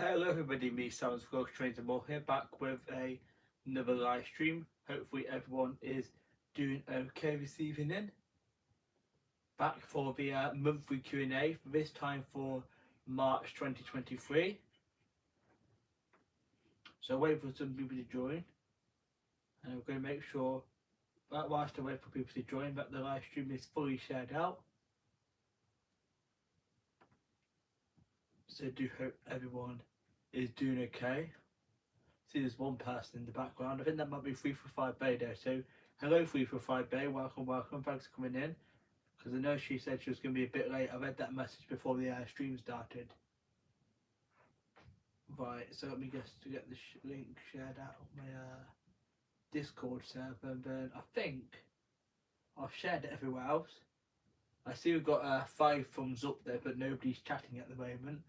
Hello everybody, me Sam's Vlog Trains More here, back with another live stream. Hopefully everyone is doing okay this evening. Back for the monthly Q&A, this time for March 2023. So wait for some people to join, and I'm going to make sure that whilst I wait for people to join that the live stream is fully shared out. So I do hope everyone is doing okay. See, there's one person in the background. I think that might be 345 Bay there. So hello 345 Bay, welcome, thanks for coming in. Because I know she said she was going to be a bit late. I read that message before the stream started. Right, so let me just get the link shared out of my Discord server, and then I think I've shared it everywhere else. I see we've got 5 thumbs up there, but nobody's chatting at the moment.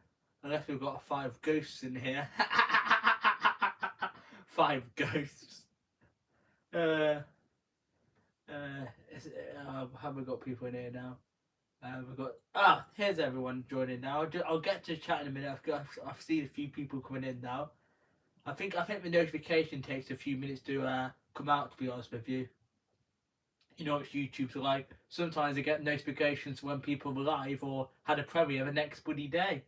Unless we've got 5 ghosts in here. 5 ghosts. Have we got people in here now? We've got here's everyone joining now. I'll get to chat in a minute. I've seen a few people coming in now. I think the notification takes a few minutes to come out, to be honest with you. You know what YouTube's like. Sometimes I get notifications when people are live or had a premiere the next bloody day.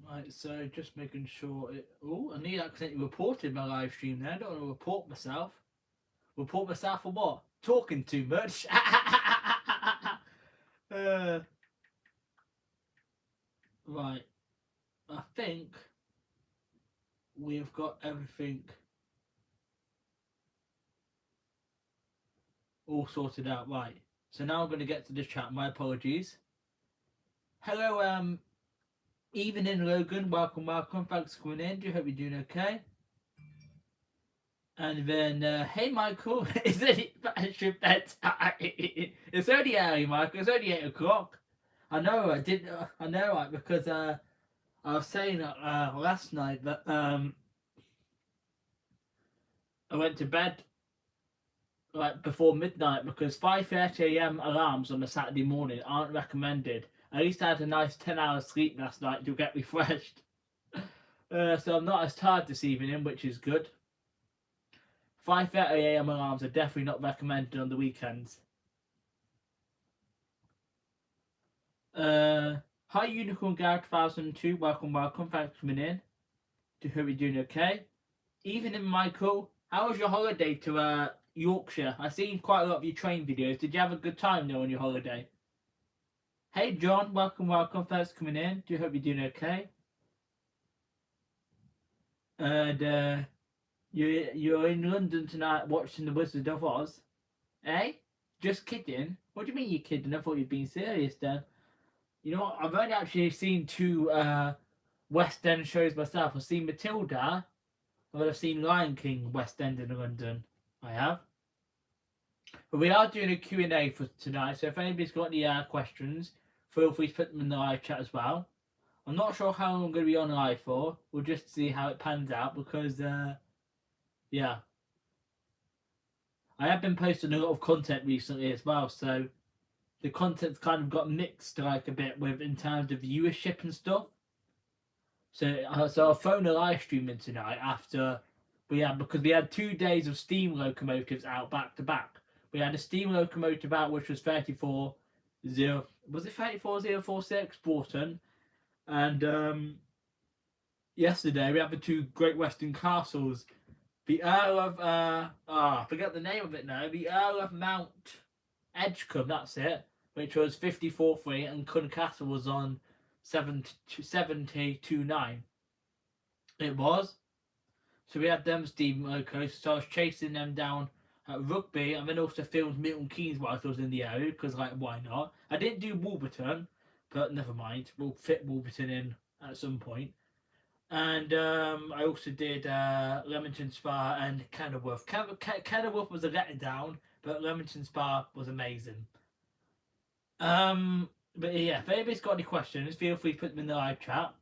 Right, so just making sure it. Oh, I need accidentally reported my live stream there. I don't want to report myself. Report myself for what? Talking too much. Right, I think we've got everything all sorted out. Right, so now I'm going to get to the chat. My apologies. Hello, evening Logan. Welcome. Thanks for coming in. Do hope you're doing okay. And then, hey Michael, is it bedtime? It's only early, Michael. It's only 8 o'clock. I know. I know, right? Because I was saying last night that I went to bed like before midnight because 5:30 a.m. alarms on a Saturday morning aren't recommended. At least I had a nice 10 hours sleep last night to get refreshed. So I'm not as tired this evening, which is good. 5:30 a.m. alarms are definitely not recommended on the weekends. Hi Unicorn Guy 2002, welcome, thanks for coming in. Do hope you're doing okay. Evening Michael, how was your holiday to Yorkshire? I've seen quite a lot of your train videos. Did you have a good time though on your holiday? Hey John, welcome, thanks for coming in. Do hope you're doing okay. And you're in London tonight watching The Wizard of Oz. Eh? Just kidding? What do you mean you're kidding? I thought you'd been serious then. You know what? I've only actually seen 2 West End shows myself. I've seen Matilda, and I've seen Lion King West End in London. I have. But we are doing a Q&A for tonight, so if anybody's got any questions, feel free to put them in the live chat as well. I'm not sure how long I'm going to be on live for. We'll just see how it pans out because, yeah. I have been posting a lot of content recently as well, so the content's kind of got mixed like a bit with in terms of viewership and stuff. So I'll phone a live stream in tonight after because we had 2 days of steam locomotives out back to back. We had a steam locomotive out which was 34046 Broughton, and yesterday we had the 2 Great Western Castles. The Earl of I forget the name of it now. The Earl of Mount Edgecombe, that's it, which was 54.3, and Castle was on 70.29. It was. So we had them steam locos, so I was chasing them down at Rugby, and then also filmed Milton Keynes whilst I was in the area, because, like, why not? I didn't do Wolverton, but never mind. We'll fit Wolverton in at some point. And I also did Leamington Spa and Kenilworth. Kenilworth was a letdown, but Leamington Spa was amazing. But yeah, if anybody's got any questions, feel free to put them in the live chat.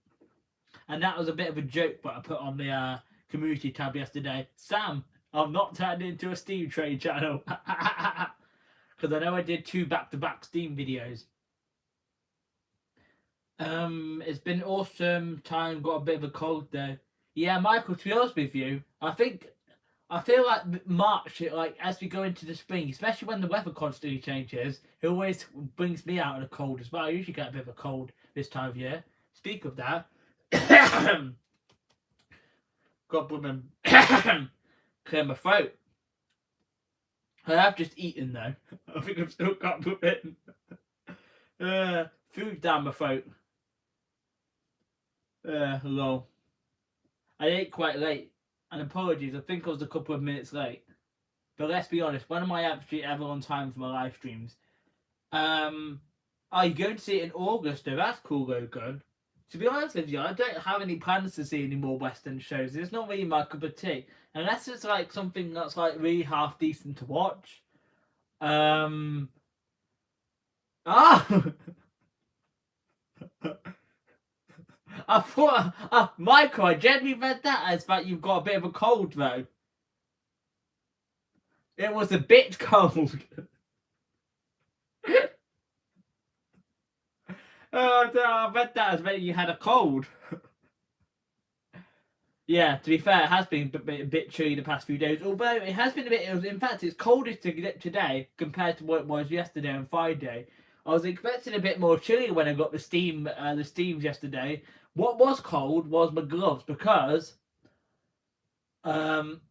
And that was a bit of a joke, but I put on the community tab yesterday. Sam, I've not turned it into a Steam trade channel because I know I did 2 back-to-back Steam videos. It's been awesome time. Got a bit of a cold though. Yeah, Michael. To be honest with you, I feel like March, like as we go into the spring, especially when the weather constantly changes, it always brings me out in a cold as well. I usually get a bit of a cold this time of year. Speak of that, got to clear my throat. I have just eaten though. I think I've still got put food down my throat. Lol. I ate quite late, and apologies. I think I was a couple of minutes late. But let's be honest, when am I actually ever on time for my live streams? Are you going to see it in August though? That's cool, Logan. To be honest with you, I don't have any plans to see any more Western shows. It's not really my cup of tea. Unless it's like something that's like really half decent to watch. Ah! I thought, Michael, I genuinely read that as that you've got a bit of a cold though. It was a bit cold. Oh, I read that as that you had a cold. Yeah, to be fair, it has been a bit chilly the past few days. Although it has been a bit. In fact, it's colder today compared to what it was yesterday and Friday. I was expecting a bit more chilly when I got the steams yesterday. What was cold was my gloves because um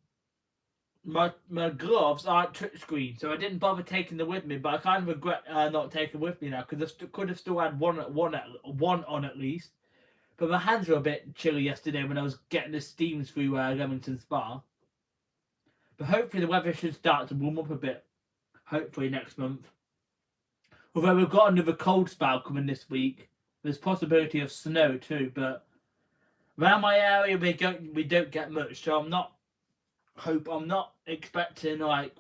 my gloves aren't touchscreen, so I didn't bother taking them with me. But I kind of regret not taking them with me now because I could have still had one on at least. But my hands were a bit chilly yesterday when I was getting the steams through Leamington Spa. But hopefully the weather should start to warm up a bit. Hopefully next month. Although we've got another cold spell coming this week. There's possibility of snow too, but around my area we don't get much, so I'm not expecting like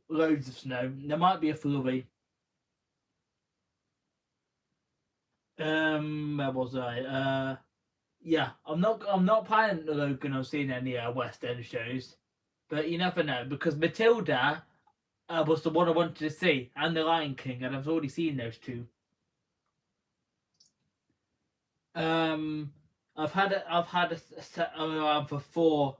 loads of snow. There might be a flurry. Where was I? Yeah, I'm not planning to Logan or seeing any West End shows, but you never know because Matilda was the one I wanted to see, and The Lion King, and I've already seen those two. I've had a set alarm for 4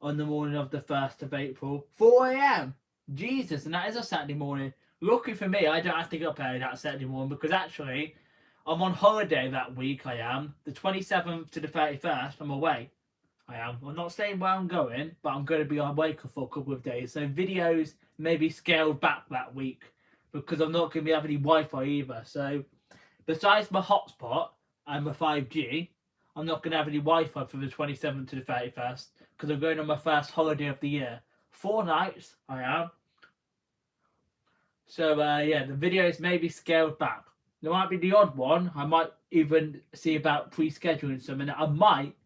on the morning of the 1st of April. 4 a.m. Jesus, and that is a Saturday morning. Lucky for me, I don't have to get up early that Saturday morning because actually, I'm on holiday that week. I am the 27th to the 31st. I'm away. I am. I'm not saying where I'm going, but I'm going to be away for a couple of days. So videos may be scaled back that week because I'm not going to be having any Wi-Fi either. So besides my hotspot and my 5G, I'm not going to have any Wi-Fi from the 27th to the 31st because I'm going on my first holiday of the year. 4 nights, I am. So yeah, the videos may be scaled back. There might be the odd one. I might even see about pre-scheduling some, and I might.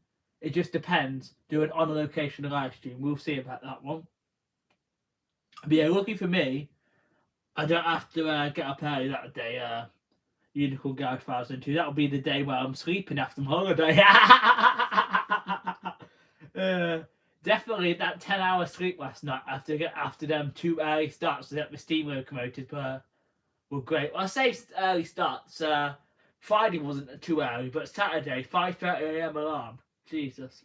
It just depends. Do an on location live stream. We'll see about that one. But yeah, lucky for me, I don't have to get up early that day. Unicorn Garage 1002. That'll be the day where I'm sleeping after my holiday. Definitely that 10-hour sleep last night after them 2 early starts to get the steam locomotives were great. Well, I say early starts. Friday wasn't too early, but Saturday 5:30 a.m. alarm. Jesus.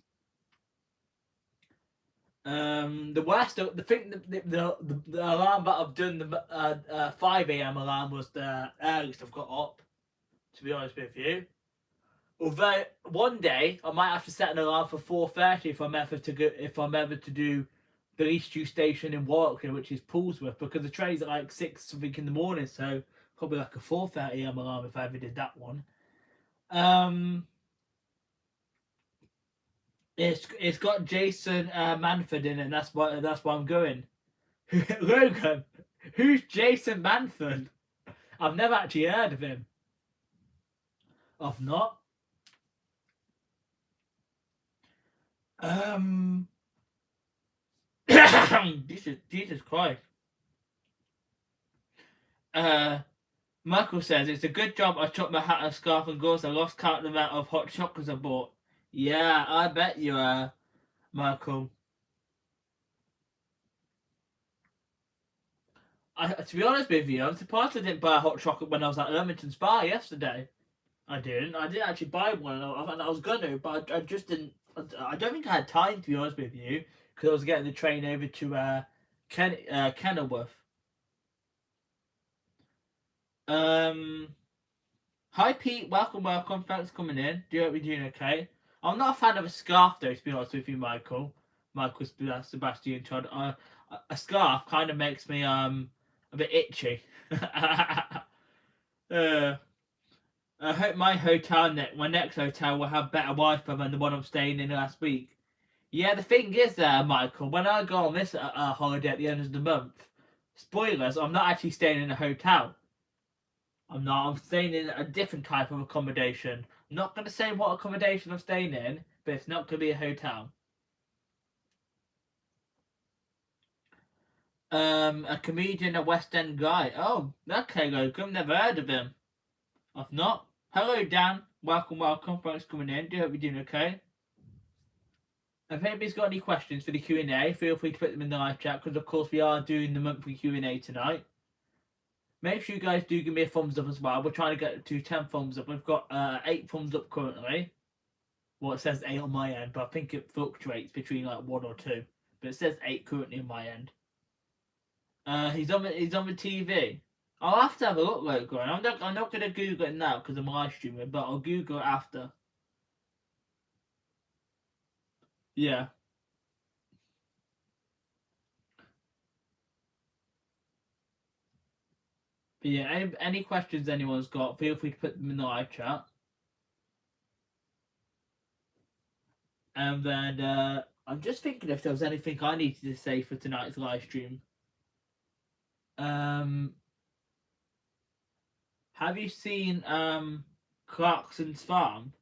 The worst, the thing, the alarm that I've done, the 5 a.m. alarm was the earliest I've got up. To be honest with you, although one day I might have to set an alarm for 4:30 if I'm ever to do the Eastview station in Warwickshire, which is Poolsworth, because the train's at like 6 something in the morning, so probably like a 4:30 a.m. alarm if I ever did that one. It's got Jason Manford in it, and that's why I'm going. Logan, who's Jason Manford? I've never actually heard of him. I've not. Jesus Christ. Michael says it's a good job I took my hat and scarf and gloves. I lost count of the amount of hot chocolates I bought. Yeah, I bet you are, Michael. To be honest with you, I'm surprised I didn't buy a hot chocolate when I was at Leamington Spa yesterday. I didn't. I didn't actually buy one. I was gonna, but I just didn't. I don't think I had time, to be honest with you, because I was getting the train over to Kenilworth. Um, Hi Pete, welcome, welcome. Thanks for coming in. Do you hope you're doing okay? I'm not a fan of a scarf though, to be honest with you, Michael. Michael Sebastian Todd. A scarf kind of makes me a bit itchy. uh, I hope my next hotel will have better Wi-Fi than the one I'm staying in last week. Yeah, the thing is, Michael, when I go on this holiday at the end of the month, spoilers, I'm not actually staying in a hotel. I'm not. I'm staying in a different type of accommodation. I'm not going to say what accommodation I'm staying in, but it's not going to be a hotel. A comedian, a West End guy. Oh, okay, Logan. Never heard of him. I've not. Hello, Dan. Welcome, welcome. Thanks for coming in. Do hope you're doing okay. If anybody's got any questions for the Q&A, feel free to put them in the live chat, because of course we are doing the monthly Q&A tonight. Make sure you guys do give me a thumbs up as well. We're trying to get to 10 thumbs up. We've got 8 thumbs up currently. Well, it says 8 on my end, but I think it fluctuates between like 1 or 2. But it says 8 currently on my end. He's on the TV. I'll have to have a look later on. I'm not gonna Google it now because I'm live streaming, but I'll Google it after. Yeah. But yeah, any questions anyone's got, feel free to put them in the live chat. And then I'm just thinking if there was anything I needed to say for tonight's live stream. Have you seen Clarkson's Farm?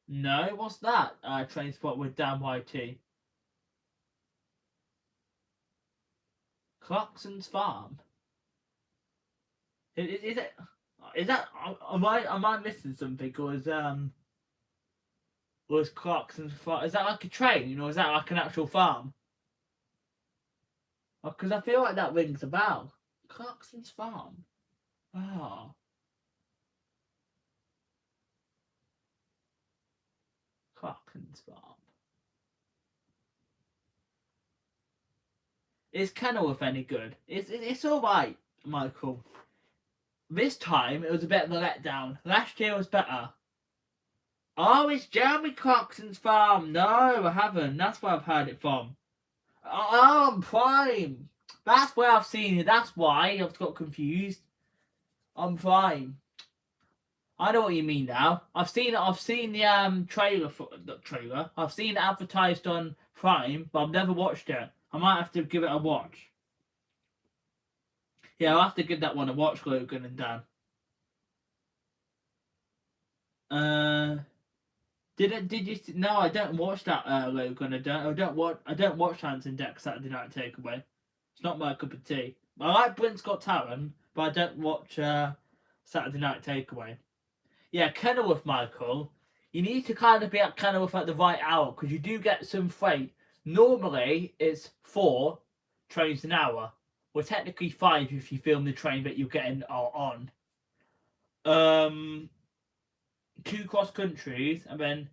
No, what's that? Train spot with Dan YT. Clarkson's Farm. Is it? Is that? Am I missing something, or is Clarkson's Farm? Is that like a train, or is that like an actual farm? Because I feel like that rings a bell. Clarkson's Farm. Oh. Clarkson's Farm. Is Kenilworth any good? It's all right, Michael. This time it was a bit of a letdown. Last year was better. Oh, it's Jeremy Clarkson's Farm. No, I haven't. That's where I've heard it from. Oh, Prime. That's where I've seen it. That's why I've got confused. On Prime. I know what you mean now. I've seen the trailer for the trailer. I've seen it advertised on Prime, but I've never watched it. I might have to give it a watch. Yeah, I'll have to give that one a watch, Logan and Dan. Did you? No, I don't watch that, Logan. I don't watch Hanson Deck Saturday Night Takeaway. It's not my cup of tea. I like Britain's Got Talent, but I don't watch Saturday Night Takeaway. Yeah, Kenilworth, Michael. You need to kind of be at Kenilworth at the right hour, because you do get some freight. Normally, it's 4 trains an hour. Well, technically 5 if you film the train that you're getting on. 2 cross countries, and then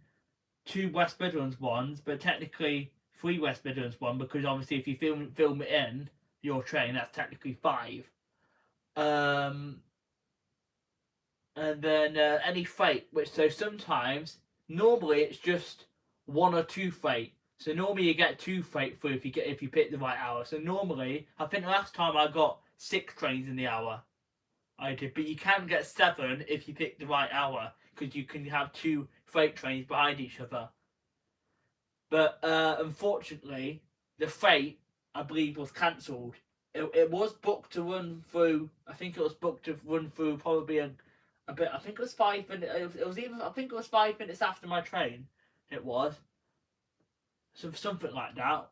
2 West Midlands ones, but technically 3 West Midlands one, because obviously if you film it in your train, that's technically 5. And then any freight, so sometimes, normally it's just 1 or 2 freight. So normally you get 2 freight through if you pick the right hour. So normally, I think last time I got 6 trains in the hour. I did, but you can get 7 if you pick the right hour, because you can have 2 freight trains behind each other. But unfortunately, the freight, I believe, was cancelled. It was booked to run through. I think it was booked to run through probably a bit. I think it was 5 minutes. It was even. I think it was 5 minutes after my train. It was. So something like that.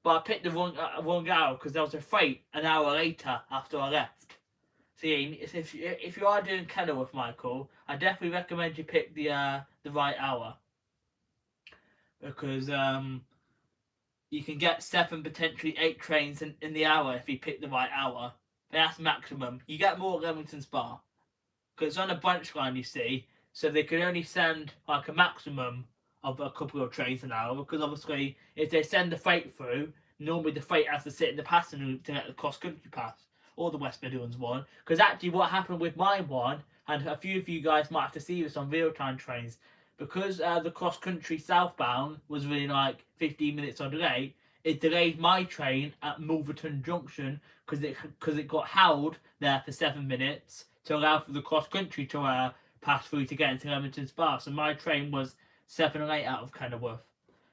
But I picked the wrong hour because there was a freight an hour later after I left. See, if you are doing Kenilworth, Michael, I definitely recommend you pick the right hour, because you can get 7, potentially 8 trains in the hour if you pick the right hour. But that's maximum. You get more at Leamington Spa, because on a branch line, you see, so they can only send like a maximum of a couple of trains an hour, because obviously if they send the freight through, normally the freight has to sit in the passenger loop to get the cross country pass, or the West Midlands one. Because actually what happened with my one, and a few of you guys might have to see this on real time trains, because the cross country southbound was really like 15 minutes on delay, it delayed my train at Wolverton Junction because it got held there for 7 minutes to allow for the cross country to pass through to get into Leamington Spa. So my train was 7 or 8 out of Kenilworth.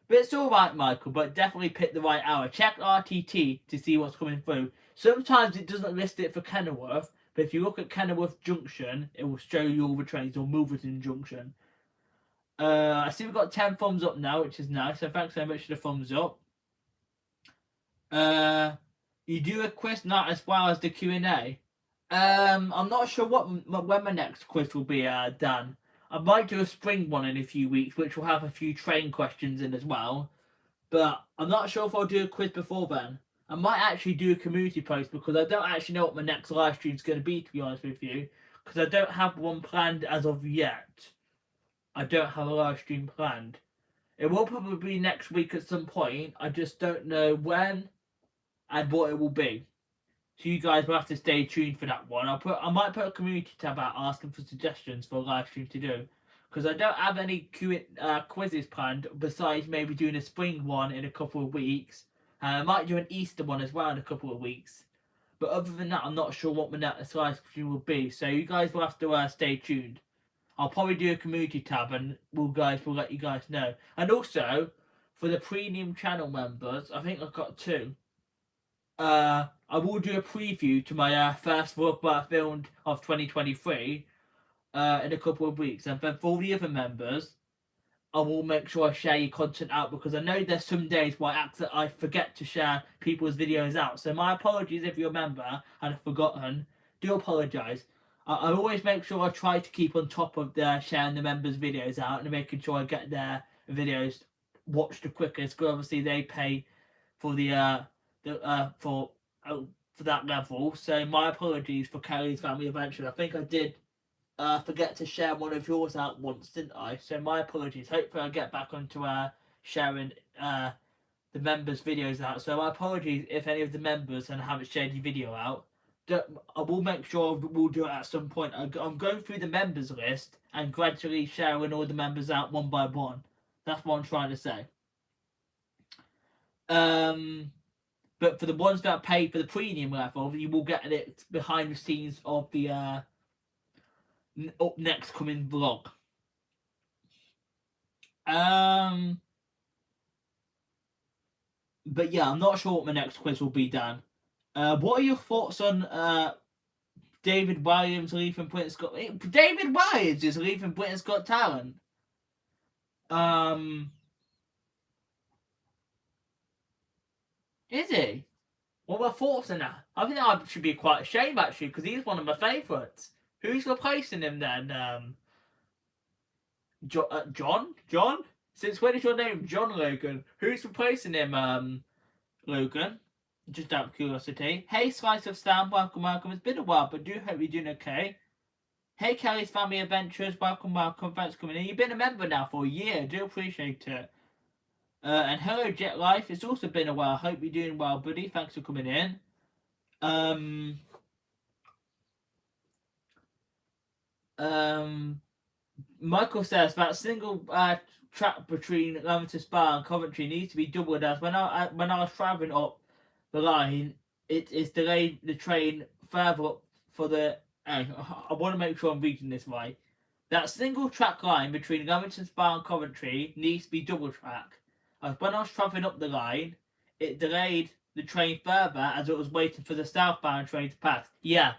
But it's alright, Michael, but definitely pick the right hour. Check RTT to see what's coming through. Sometimes it doesn't list it for Kenilworth, but if you look at Kenilworth Junction, it will show you all the trains, or Wolverton Junction. I see we've got 10 thumbs up now, which is nice, so thanks so much for the thumbs up. You do a quiz not as well as the Q&A. I'm not sure when my next quiz will be, Dan. I might do a spring one in a few weeks, which will have a few train questions in as well. But I'm not sure if I'll do a quiz before then. I might actually do a community post, because I don't actually know what my next live stream is going to be, to be honest with you. Because I don't have one planned as of yet. I don't have a live stream planned. It will probably be next week at some point. I just don't know when and what it will be. So you guys will have to stay tuned for that one. I might put a community tab out asking for suggestions for a live stream to do, because I don't have any quizzes planned besides maybe doing a spring one in a couple of weeks. I might do an Easter one as well in a couple of weeks. But other than that, I'm not sure what my next live stream will be. So you guys will have to stay tuned. I'll probably do a community tab, and we'll let you guys know. And also, for the premium channel members, I think I've got 2. I will do a preview to my first vlog that I filmed of 2023 in a couple of weeks. And then for the other members, I will make sure I share your content out, because I know there's some days where I forget to share people's videos out. So my apologies if you're a member and have forgotten. Do apologise. I always make sure I try to keep on top of sharing the members' videos out and making sure I get their videos watched the quickest, because obviously they pay for for that level. So my apologies for Kelly's Family Adventure. I think I did forget to share one of yours out once, didn't I? So my apologies. Hopefully I'll get back onto sharing the members' videos out. So my apologies if any of the members and haven't shared your video out. I will make sure we'll do it at some point. I'm going through the members list and gradually sharing all the members out one by one. That's what I'm trying to say. But for the ones that pay for the premium level, you will get it behind the scenes of the up next coming vlog. But yeah, I'm not sure what my next quiz will be, Dan. What are your thoughts on David Williams leaving Britain's Got... David Williams is leaving Britain's Got Talent. Is he? What are my thoughts on that? I think that should be quite a shame, actually, because he's one of my favourites. Who's replacing him then? John? John? Since when is your name John Logan? Who's replacing him, Logan? Just out of curiosity. Hey, Slice of Stan, welcome. It's been a while, but do hope you're doing okay. Hey, Kelly's Family Adventures, welcome. Thanks for coming in. You've been a member now for a year. Do appreciate it. And hello, Jet Life. It's also been a while. Hope you're doing well, buddy. Thanks for coming in. Michael says that single track between Leamington Spa and Coventry needs to be doubled, as when I was travelling up the line, it is delayed the train further up for the... I want to make sure I'm reading this right. That single track line between Leamington Spa and Coventry needs to be double track. As when I was travelling up the line, it delayed the train further as it was waiting for the southbound train to pass. Yeah,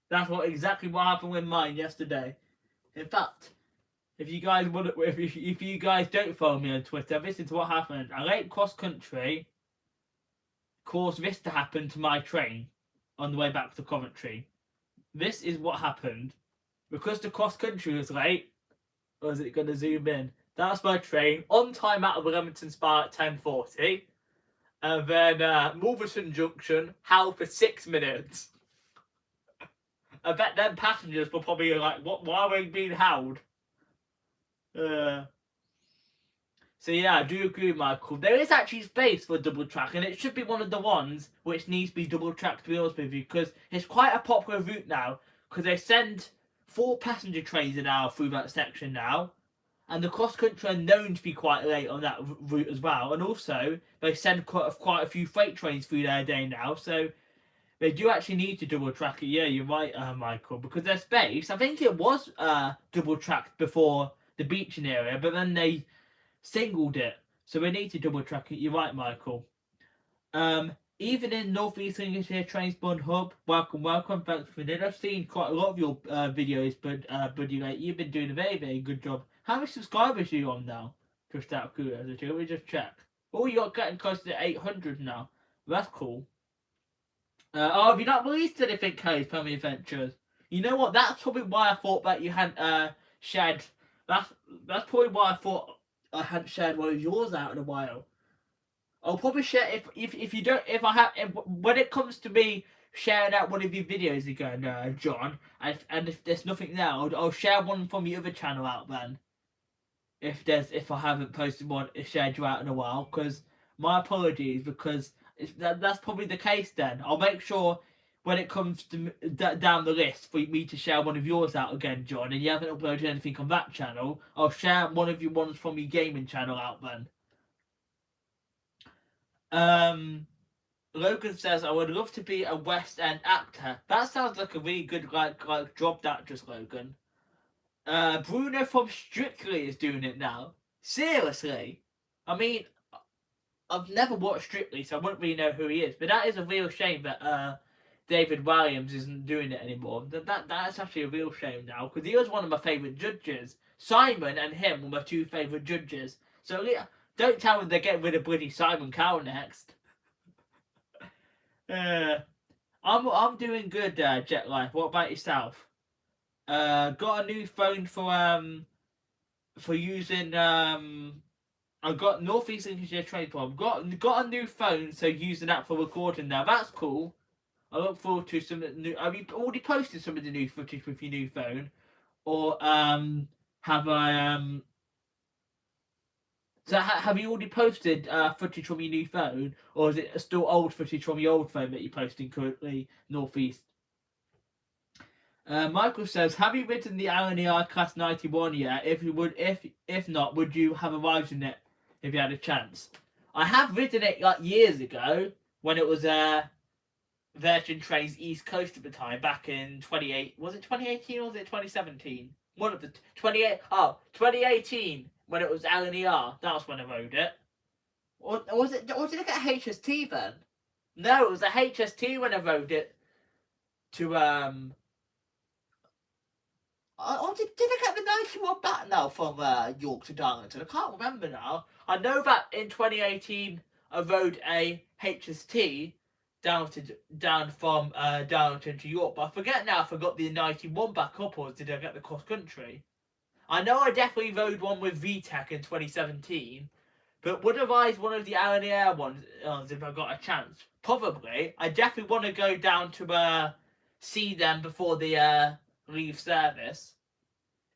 that's exactly what happened with mine yesterday. In fact, if you guys don't follow me on Twitter, this is what happened. I late cross country caused this to happen to my train on the way back to Coventry. This is what happened. Because the cross country was late, or is it going to zoom in? That's my train on time out of Leamington Spa at 10:40, and then Wolverton Junction held for 6 minutes. I bet them passengers were probably like, "What? Why are we being held?" Uh, so yeah, I do agree, Michael. There is actually space for double track, and it should be one of the ones which needs to be double tracked, to be honest with you, because it's quite a popular route now. Because they send 4 passenger trains an hour through that section now, and the cross country are known to be quite late on that route as well. And also, they send quite a few freight trains through there a day now, so they do actually need to double track it. Yeah, you're right, Michael, because their space. I think it was double tracked before the beaching area, but then they singled it, so we need to double track it. You're right, Michael. Even in North East Lincolnshire Transport Hub, welcome. Thanks for dinner. I've seen quite a lot of your videos, but Buddy, like, you've been doing a very, very good job. How many subscribers are you on now? Just out of curiosity, let me just check. Oh, you're getting close to 800 now. That's cool. Have you not released anything, Kelly's Family Adventures? You know what? That's probably why I thought that you hadn't shared. That's that's probably why I thought I hadn't shared one of yours out in a while. I'll probably share if you don't when it comes to me sharing out one of your videos again, John, and if there's nothing there, I'll share one from your other channel out then. If I haven't posted one shared you out in a while, because my apologies, because that's probably the case. Then I'll make sure when it comes to down the list for me to share one of yours out again, John, and you haven't uploaded anything on that channel, I'll share one of your ones from your gaming channel out then. Logan says, I would love to be a West End actor. That sounds like a really good like job, that just Logan. Bruno from Strictly is doing it now. Seriously? I mean, I've never watched Strictly, so I wouldn't really know who he is. But that is a real shame that David Williams isn't doing it anymore. That's actually a real shame now, because he was one of my favourite judges. Simon and him were my 2 favourite judges. So yeah, don't tell me they're getting rid of bloody Simon Cowell next. I'm doing good, Jet Life. What about yourself? Got a new phone for using I got Northeast Lincolnshire Trade Club. Got a new phone, so using that for recording now. That's cool. I look forward to some new. Have you already posted some of the new footage with your new phone, or have I So have you already posted footage from your new phone, or is it still old footage from your old phone that you're posting currently, Northeast? Michael says, "Have you written the LNER Class 91 yet? If not, would you have arrived in it if you had a chance?" I have written it like years ago when it was Virgin Trains East Coast at the time, back in 28. Was it 2018 or was it 2017? One of the 2018 when it was LNER. That was when I wrote it. Or was it? Or did I get HST then? No, it was a HST when I wrote it to Oh, did I get the 91 back now from York to Darlington? I can't remember now. I know that in 2018 I rode a HST down from Darlington to York, but I forget now if I got the 91 back up or did I get the cross country. I know I definitely rode one with VTEC in 2017, but would I ride one of the Air ones if I got a chance? Probably. I definitely want to go down to see them before they leave service.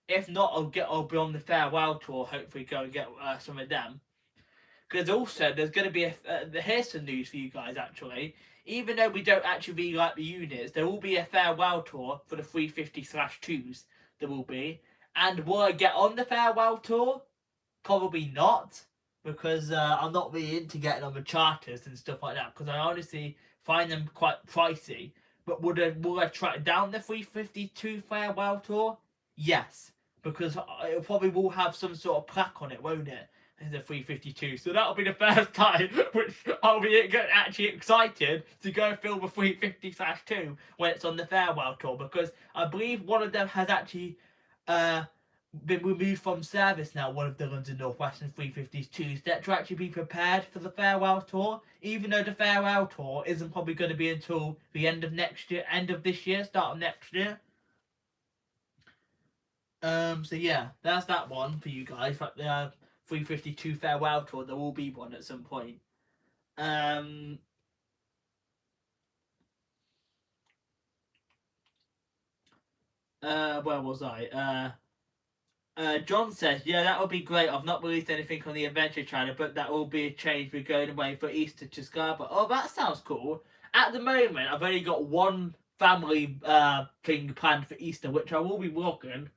If not, I'll be on the farewell tour. Hopefully, go and get some of them. Because also, there's going to be here's some news for you guys. Actually, even though we don't actually really like the units, there will be a farewell tour for the 350/2s. There will be, and will I get on the farewell tour? Probably not, because I'm not really into getting on the charters and stuff like that. Because I honestly find them quite pricey. But will I track down the 352 farewell tour? Yes, because it probably will have some sort of plaque on it, won't it? It's a 352, so that'll be the first time which I'll be actually excited to go film a 350/2 when it's on the farewell tour, because I believe one of them has actually been removed from service now, one of the London North Western 352s, that to actually be prepared for the farewell tour, even though the farewell tour isn't probably going to be until the end of this year, start of next year. So yeah, that's that one for you guys. Like the 352 farewell tour, there will be one at some point. Where was I? John says, yeah, that would be great. I've not released anything on the Adventure channel, but that will be a change. We're going away for Easter to Scarborough. Oh, that sounds cool. At the moment, I've only got one family thing planned for Easter, which I will be vlogging.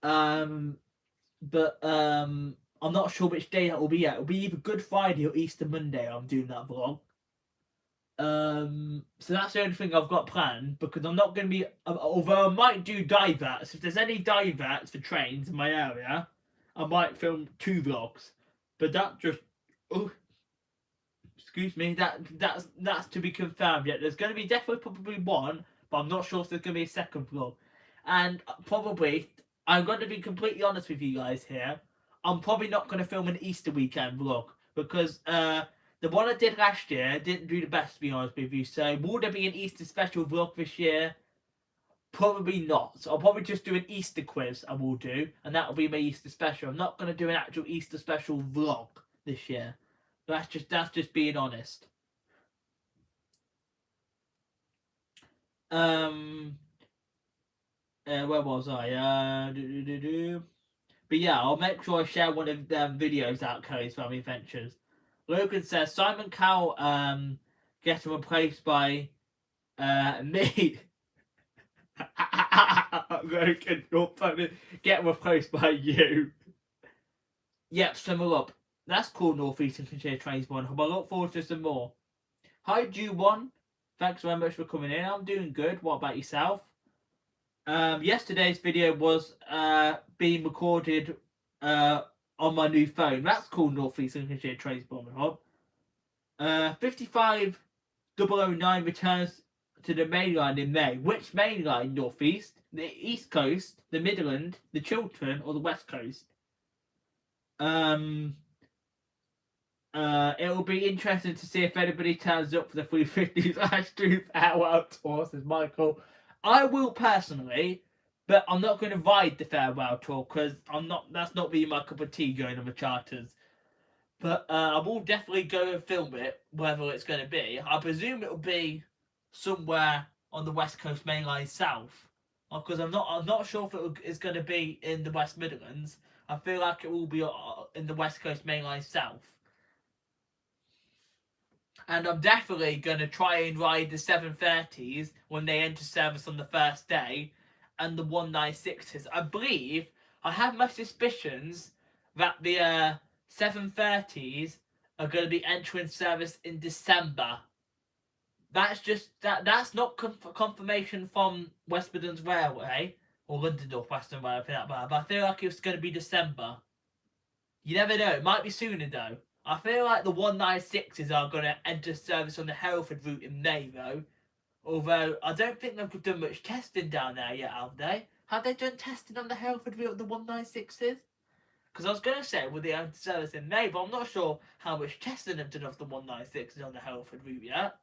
But I'm not sure which day that will be yet. It'll be either Good Friday or Easter Monday. I'm doing that vlog. So that's the only thing I've got planned, because I'm not going to be. Although I might do diverts. If there's any diverts for trains in my area, I might film 2 vlogs. But that just. Oh, excuse me. That's to be confirmed yet. There's going to be definitely probably one, but I'm not sure if there's going to be a second vlog. And probably, I'm going to be completely honest with you guys here. I'm probably not going to film an Easter weekend vlog, because the one I did last year didn't do the best, to be honest with you. So will there be an Easter special vlog this year? Probably not. So I'll probably just do an Easter quiz. I will do, and that will be my Easter special. I'm not going to do an actual Easter special vlog this year. That's just being honest. Where was I? But yeah, I'll make sure I share one of them videos out, Curry's Family Adventures. Logan says Simon Cowell getting replaced by me. Logan, you're funny. Getting replaced by you. Yep, summer up. That's cool, North East Lincolnshire Trains one. I look forward to some more. Hi, Ju1. Thanks very much for coming in. I'm doing good. What about yourself? Yesterday's video was being recorded on my new phone. That's called North East Lincolnshire Transport Hub. 55009 returns to the main line in May. Which main line? North East, the East Coast, the Midland, the Chiltern, or the West Coast? It will be interesting to see if anybody turns up for the 350s Livestream farewell tour, says Michael. I will personally, but I'm not going to ride the farewell tour, because that's not really my cup of tea, going on the charters. But I will definitely go and film it, wherever it's going to be. I presume it will be somewhere on the West Coast Main Line South, because I'm not sure if it's going to be in the West Midlands. I feel like it will be in the West Coast Main Line South. And I'm definitely going to try and ride the 730s when they enter service on the first day, and the 196s. I believe, I have my suspicions that the 730s are going to be entering service in December. That's not confirmation from West Midlands Railway, or London North Western Railway for that matter, but I feel like it's going to be December. You never know, it might be sooner though. I feel like the 196s are going to enter service on the Hereford route in May, though. Although, I don't think they've done much testing down there yet, have they? Have they done testing on the Hereford route of the 196s? Because I was going to say, will they enter service in May, but I'm not sure how much testing they've done of the 196s on the Hereford route yet.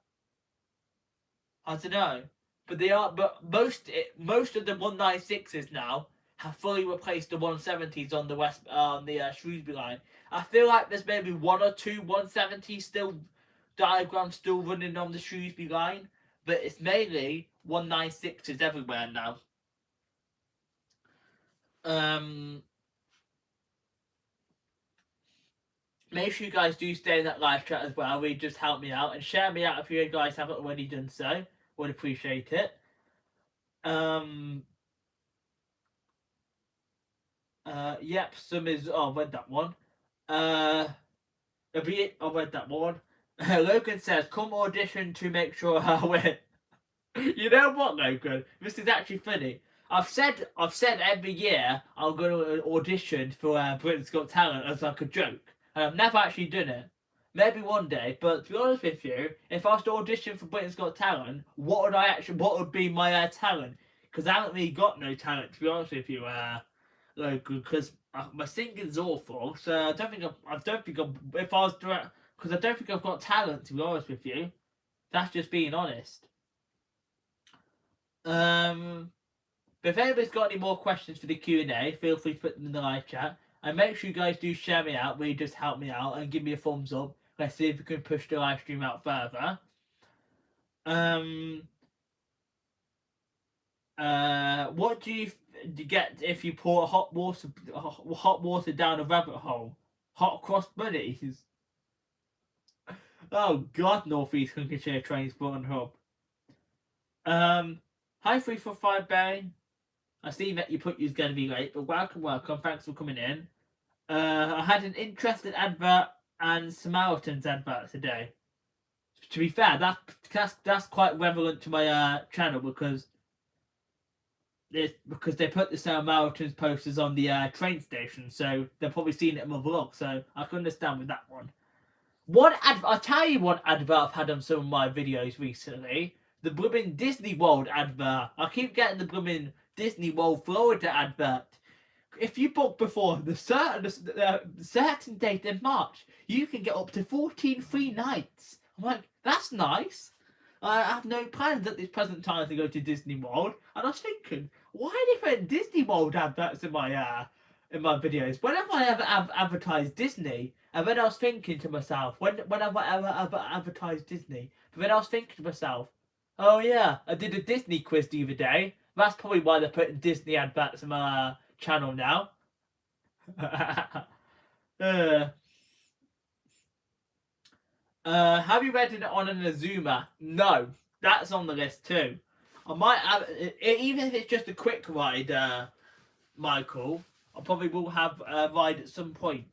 I don't know. But they are. But most of the 196s now have fully replaced the 170s on the Shrewsbury line. I feel like there's maybe one or two 170s still diagrams still running on the Shrewsbury line, but it's mainly 196s everywhere now. Make sure you guys do stay in that live chat as well. Really just help me out, and share me out if you guys haven't already done so. Would appreciate it. Yep, some is. Oh, I read that one. I read that one. Logan says, "Come audition to make sure I win." You know what, Logan? This is actually funny. I've said every year I'm going to audition for Britain's Got Talent as like a joke, and I've never actually done it. Maybe one day, but to be honest with you, if I was to audition for Britain's Got Talent, what would be my talent? Because I haven't really got no talent, to be honest with you, Logan. Because my singing's awful, so I don't think if I was direct, because I don't think I've got talent, to be honest with you. That's just being honest. But if anybody's got any more questions for the Q&A, feel free to put them in the live chat. And make sure you guys do share me out, really just help me out, and give me a thumbs up. Let's see if we can push the live stream out further. What do you get if you pour hot water down a rabbit hole? Hot cross bunnies. Oh God, Northeast Lincolnshire Transport Hub. Hi 345 Bay. I see that you put you's gonna be late, but welcome. Thanks for coming in. I had an interesting advert and Samaritan's advert today. To be fair, that's quite relevant to my channel because they put the Samaritans posters on the train station, so they've probably seen it in my vlog, so I can understand with that one. I'll tell you what advert I've had on some of my videos recently. The blooming Disney World advert. I keep getting the blooming Disney World Florida advert. If you book before the certain date in March, you can get up to 14 free nights. I'm like, that's nice. I have no plans at this present time to go to Disney World, and I was thinking, why are they putting Disney World adverts in my videos? When have I ever advertised Disney? And then I was thinking to myself, when have I ever advertised Disney? But then I was thinking to myself, oh yeah, I did a Disney quiz the other day. That's probably why they're putting Disney adverts in my channel now. Have you read it on an Azuma? No, that's on the list too. I might have, even if it's just a quick ride, Michael. I probably will have a ride at some point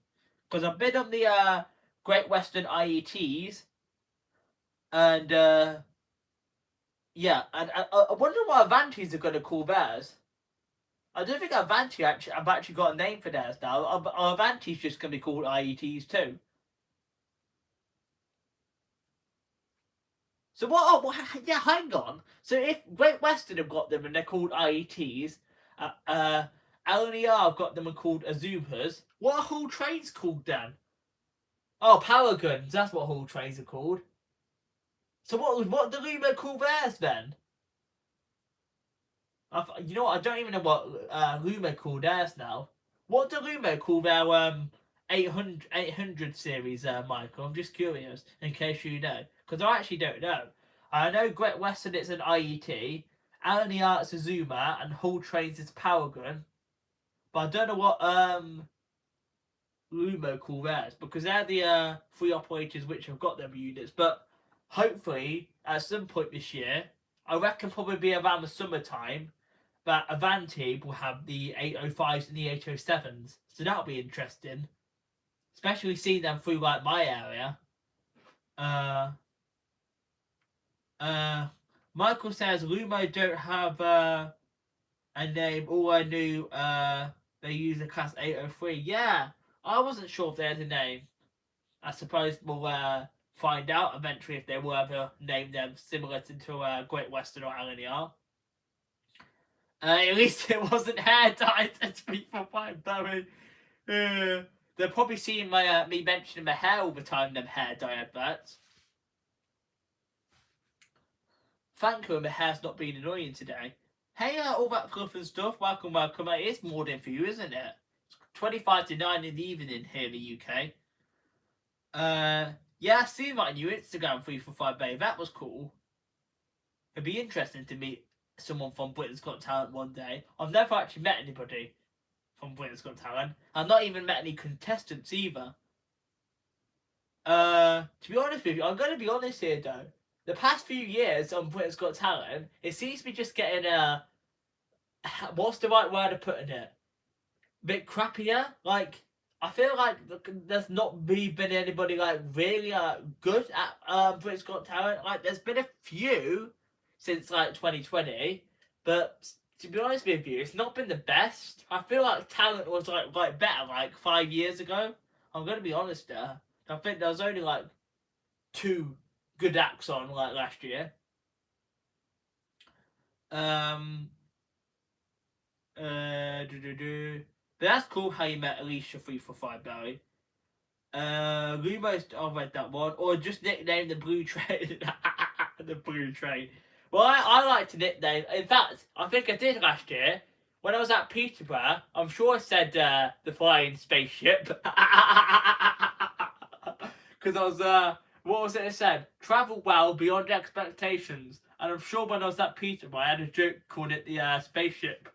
because I've been on the Great Western IETs, and yeah, and I wonder what Avantis are going to call theirs. I don't think I've actually got a name for theirs now. Avanti's just going to be called IETs too. So what? Yeah, hang on. So if Great Western have got them and they're called IETs, LNER have got them and called Azumas, what are Hull Trains called then? Oh, Power Guns. That's what Hull Trains are called. So what do Lumo call theirs then? You know what? I don't even know what Lumo called theirs now. What do Lumo call their 800 series, Michael? I'm just curious, in case you know, because I actually don't know. I know Great Western it's an IET, LNER it's a Zuma, and Hull Trains is Power Gun. But I don't know what Lumo call theirs, because they're the three operators which have got them units. But hopefully, at some point this year, I reckon probably be around the summertime, that Avanti will have the 805s and the 807s. So that'll be interesting. Especially seeing them through like my area. Michael says Lumo don't have a name. All I knew they use a class 803. Yeah, I wasn't sure if they had a name. I suppose we'll find out eventually if they will ever name them similar to Great Western or LNER. At least it wasn't hair dyed to be for fine, Barry. They're probably seeing my me mentioning my hair all the time, them hair dye adverts. Thank you, my hair's not been annoying today. Hey, all that fluff and stuff, welcome. It is morning for you, isn't it? It's 25 to 9 in the evening here in the UK. Yeah, I see that on your Instagram 345 Bay. That was cool. It'd be interesting to meet someone from Britain's Got Talent one day. I've never actually met anybody from Britain's Got Talent. I've not even met any contestants either. To be honest with you, I'm going to be honest here though. The past few years on Britain's Got Talent, it seems to be just getting what's the right word of putting it? A bit crappier. Like, I feel like there's not really been anybody like really good at Britain's Got Talent. Like, there's been a few since like 2020, but to be honest with you, it's not been the best. I feel like talent was like better like 5 years ago. I'm gonna be honest there. I think there was only like 2 good acts on like last year. But that's cool how you met Alicia 345 Barry. Lumo's I'll read that one, or just nickname the Blue Train. The Blue Train. Well, I like to nickname. In fact, I think I did last year when I was at Peterborough. I'm sure I said the flying spaceship because I was what was it? It said travel well beyond expectations. And I'm sure when I was at Peterborough, I had a joke called it the spaceship.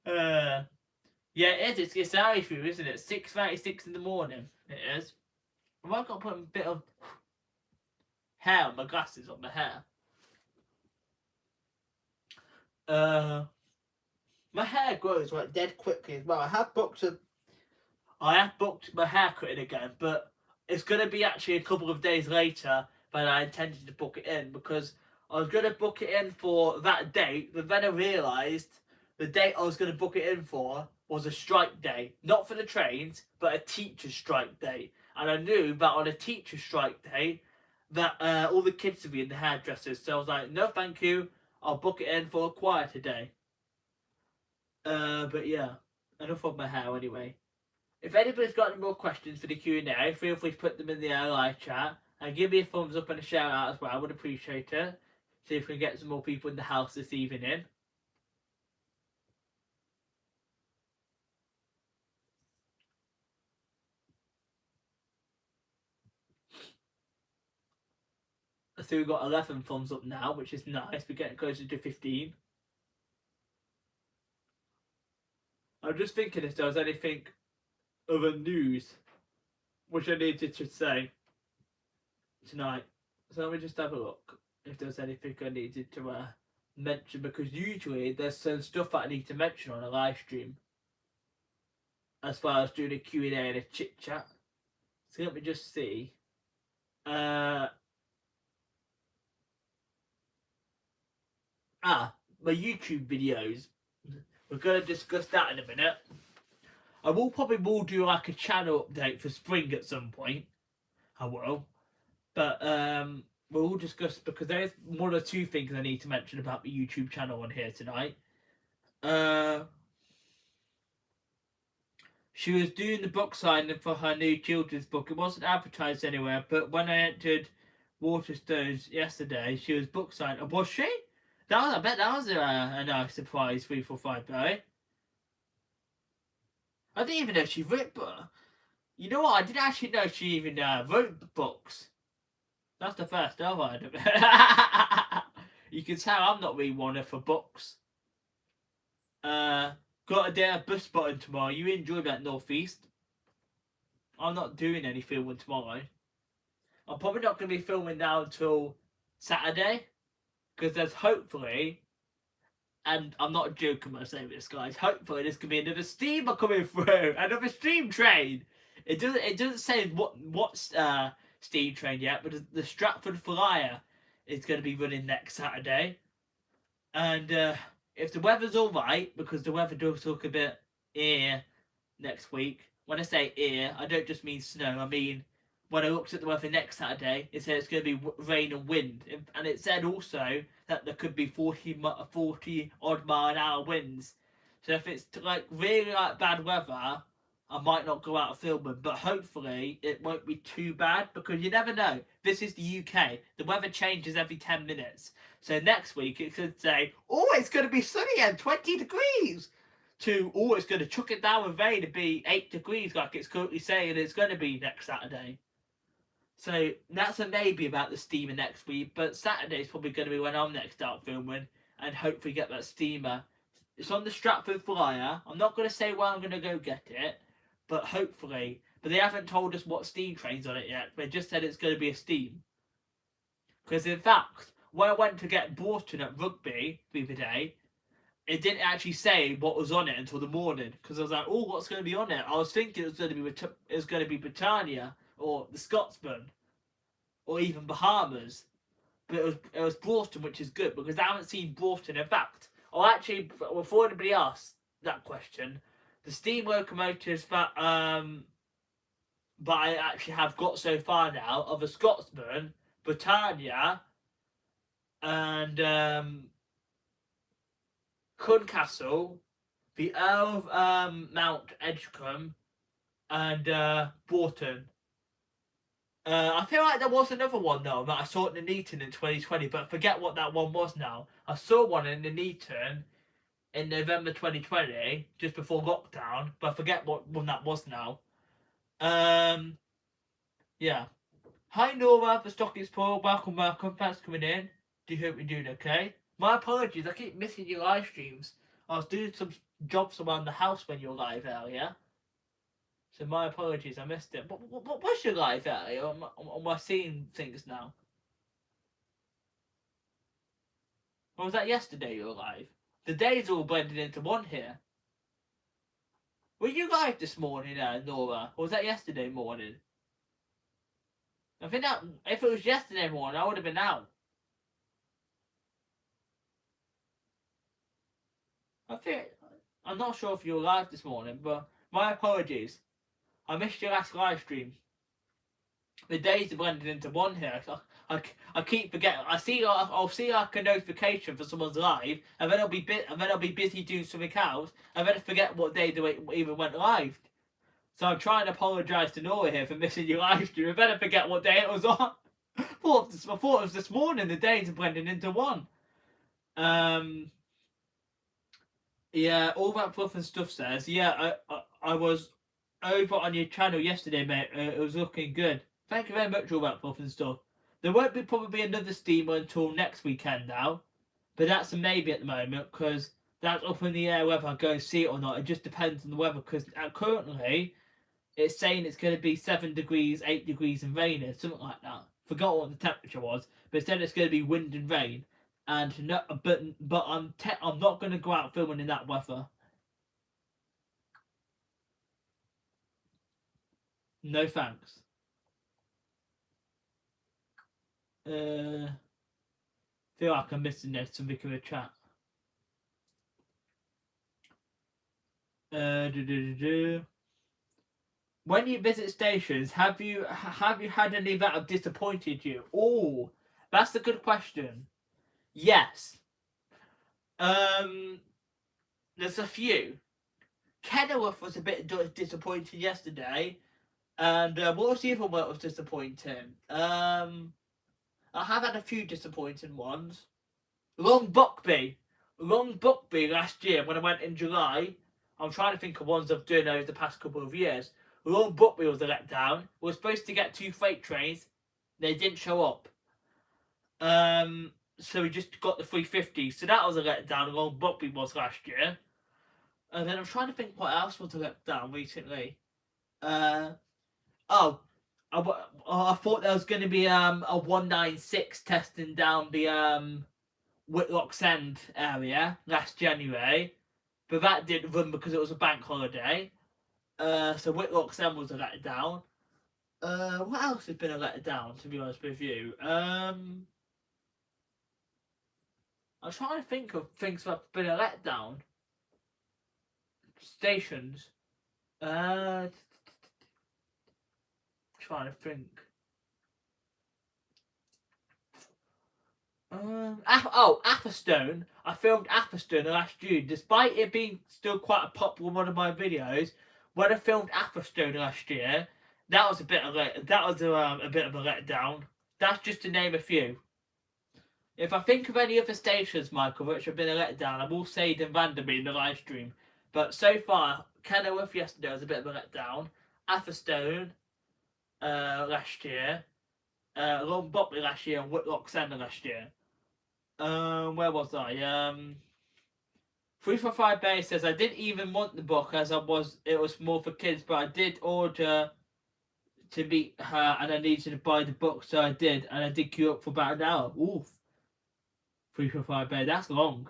Yeah, it is. It's early for you, isn't it? 6:36 in the morning. It is. I've got to put a bit of hair on my glasses on my hair. My hair grows like dead quickly as well. I have booked my haircut in again, but it's gonna be actually a couple of days later than I intended to book it in, because I was gonna book it in for that date, but then I realised the date I was gonna book it in for was a strike day, not for the trains, but a teacher strike day, and I knew that on a teacher strike day that all the kids would be in the hairdressers, so I was like, no, thank you, I'll book it in for a quieter day. But yeah, enough of my hair anyway. If anybody's got any more questions for the Q&A, feel free to put them in the live chat. And give me a thumbs up and a shout out as well, I would appreciate it. See if we can get some more people in the house this evening. So we've got 11 thumbs up now, which is nice. We're getting closer to 15. I'm just thinking if there was anything other news which I needed to say tonight. So let me just have a look if there's anything I needed to mention, because usually there's some stuff that I need to mention on a live stream as far as doing a Q&A and a chit chat. So let me just see. My YouTube videos. We're going to discuss that in a minute. I will probably do like a channel update for spring at some point. I will. But we'll discuss, because there's one or two things I need to mention about the YouTube channel on here tonight. She was doing the book signing for her new children's book. It wasn't advertised anywhere, but when I entered Waterstones yesterday, she was book signing. Was she? I bet that was a nice surprise. 345 though. I didn't even know she wrote, but you know what? I didn't actually know she even wrote books. That's the first I've heard of it. You can tell I'm not really one for books. Got a day at bus spotting tomorrow. You enjoy that Northeast. I'm not doing any filming tomorrow. I'm probably not going to be filming now until Saturday, because there's hopefully, and I'm not joking when I say this, guys, hopefully there's going to be another steamer coming through, another steam train. It doesn't say what steam train yet, but the Stratford Flyer is going to be running next Saturday. And if the weather's alright, because the weather does look a bit next week. When I say I don't just mean snow, I mean when I looked at the weather next Saturday, it said it's going to be rain and wind, and it said also that there could be 40 odd mile an hour winds. So if it's like really like bad weather, I might not go out filming, but hopefully it won't be too bad, because you never know. This is the UK. The weather changes every 10 minutes. So next week it could say, oh, it's going to be sunny and 20 degrees, to, oh, it's going to chuck it down with rain to be 8 degrees like it's currently saying it's going to be next Saturday. So that's a maybe about the steamer next week, but Saturday's probably going to be when I'm next out filming, and hopefully get that steamer. It's on the Stratford Flyer. I'm not going to say where I'm going to go get it, but hopefully. But they haven't told us what steam train's on it yet. They just said it's going to be a steam. Because in fact, when I went to get Broughton at rugby the other day, it didn't actually say what was on it until the morning. Because I was like, oh, what's going to be on it? I was thinking it was going to be Britannia, or the Scotsman, or even Bahamas. But it was Broughton, which is good, because I haven't seen Broughton. In fact, before anybody asked that question, the steam locomotives that I actually have got so far now are the Scotsman, Britannia, and Cuncastle, the Earl of Mount Edgecombe, and Broughton. I feel like there was another one though that I saw at Nuneaton in 2020, but I forget what that one was now. I saw one in Nuneaton in November 2020, just before lockdown, but I forget what one that was now. Yeah. Hi Nora, the stock is full. Welcome. Thanks for coming in. Do hope you're doing okay. My apologies, I keep missing your live streams. I was doing some jobs around the house when you were live earlier. So my apologies, I missed it. What was your live earlier? Am I seeing things now? Or was that yesterday you were live? The days all blended into one here. Were you live this morning, Nora? Or was that yesterday morning? I think that if it was yesterday morning, I would have been out. I'm not sure if you were live this morning, but my apologies. I missed your last live stream. The days are blended into one here. I keep forgetting. I'll see like a notification for someone's live, and then I'll be busy doing something else, and then I forget what day they even went live. So I'm trying to apologise to Nora here for missing your live stream. I better forget what day it was on. I thought it was this morning. The days are blending into one. Yeah, all that fluff and stuff says. Yeah, I was over on your channel yesterday, mate. It was looking good. Thank you very much, all that fluff and stuff. There won't be probably another steamer until next weekend now, but that's a maybe at the moment because that's up in the air whether I go and see it or not. It just depends on the weather because currently it's saying it's going to be 7 degrees, 8 degrees and raining, something like that. Forgot what the temperature was, but it said it's going to be wind and rain. And no, but I'm not going to go out filming in that weather. No thanks. Feel like I'm missing this something in the chat. When you visit stations, have you had any that have disappointed you? Oh, that's a good question. Yes. There's a few. Kenilworth was a bit disappointing yesterday, and what was the other one that was disappointing? I have had a few disappointing ones. Long Buckby last year when I went in July. I'm trying to think of ones I've done over the past couple of years. Long Buckby was a letdown. We were supposed to get 2 freight trains. They didn't show up. So we just got the 350. So that was a letdown. Long Buckby was last year. And then I'm trying to think what else was a letdown recently. I thought there was going to be a 196 testing down the Whitlock's End area last January, but that didn't run because it was a bank holiday. So Whitlock's End was a letdown. What else has been a letdown, to be honest with you? I'm trying to think of things that have been a letdown. Stations. Trying to think. Atherstone. I filmed Atherstone last June, despite it being still quite a popular one of my videos. When I filmed Atherstone last year, that was a bit of a letdown. That's just to name a few. If I think of any other stations, Michael, which have been a letdown, I will say them randomly in the live stream. But so far, Kenilworth yesterday was a bit of a letdown. Atherstone last year. Long Buckley last year and Whitlock's End last year. Where was I? 345 Bay says I didn't even want the book as it was more for kids, but I did order to meet her and I needed to buy the book, so I did, and I did queue up for about an hour. Oof. 345 Bay, that's long.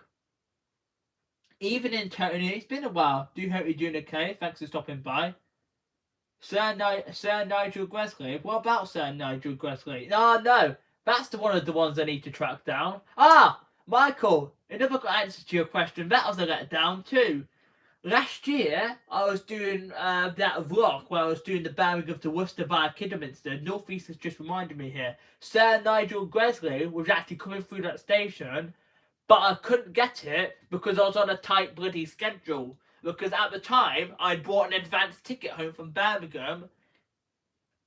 Evening, Tony. It's been a while. Do hope you're doing okay. Thanks for stopping by. Sir Nigel Gresley. What about Sir Nigel Gresley? No. That's one of the ones I need to track down. Michael, another answer to your question. That was a letdown too. Last year, I was doing that vlog where I was doing the bearing of the Worcester via Kidderminster. North East has just reminded me here. Sir Nigel Gresley was actually coming through that station, but I couldn't get it because I was on a tight bloody schedule. Because at the time, I'd bought an advance ticket home from Birmingham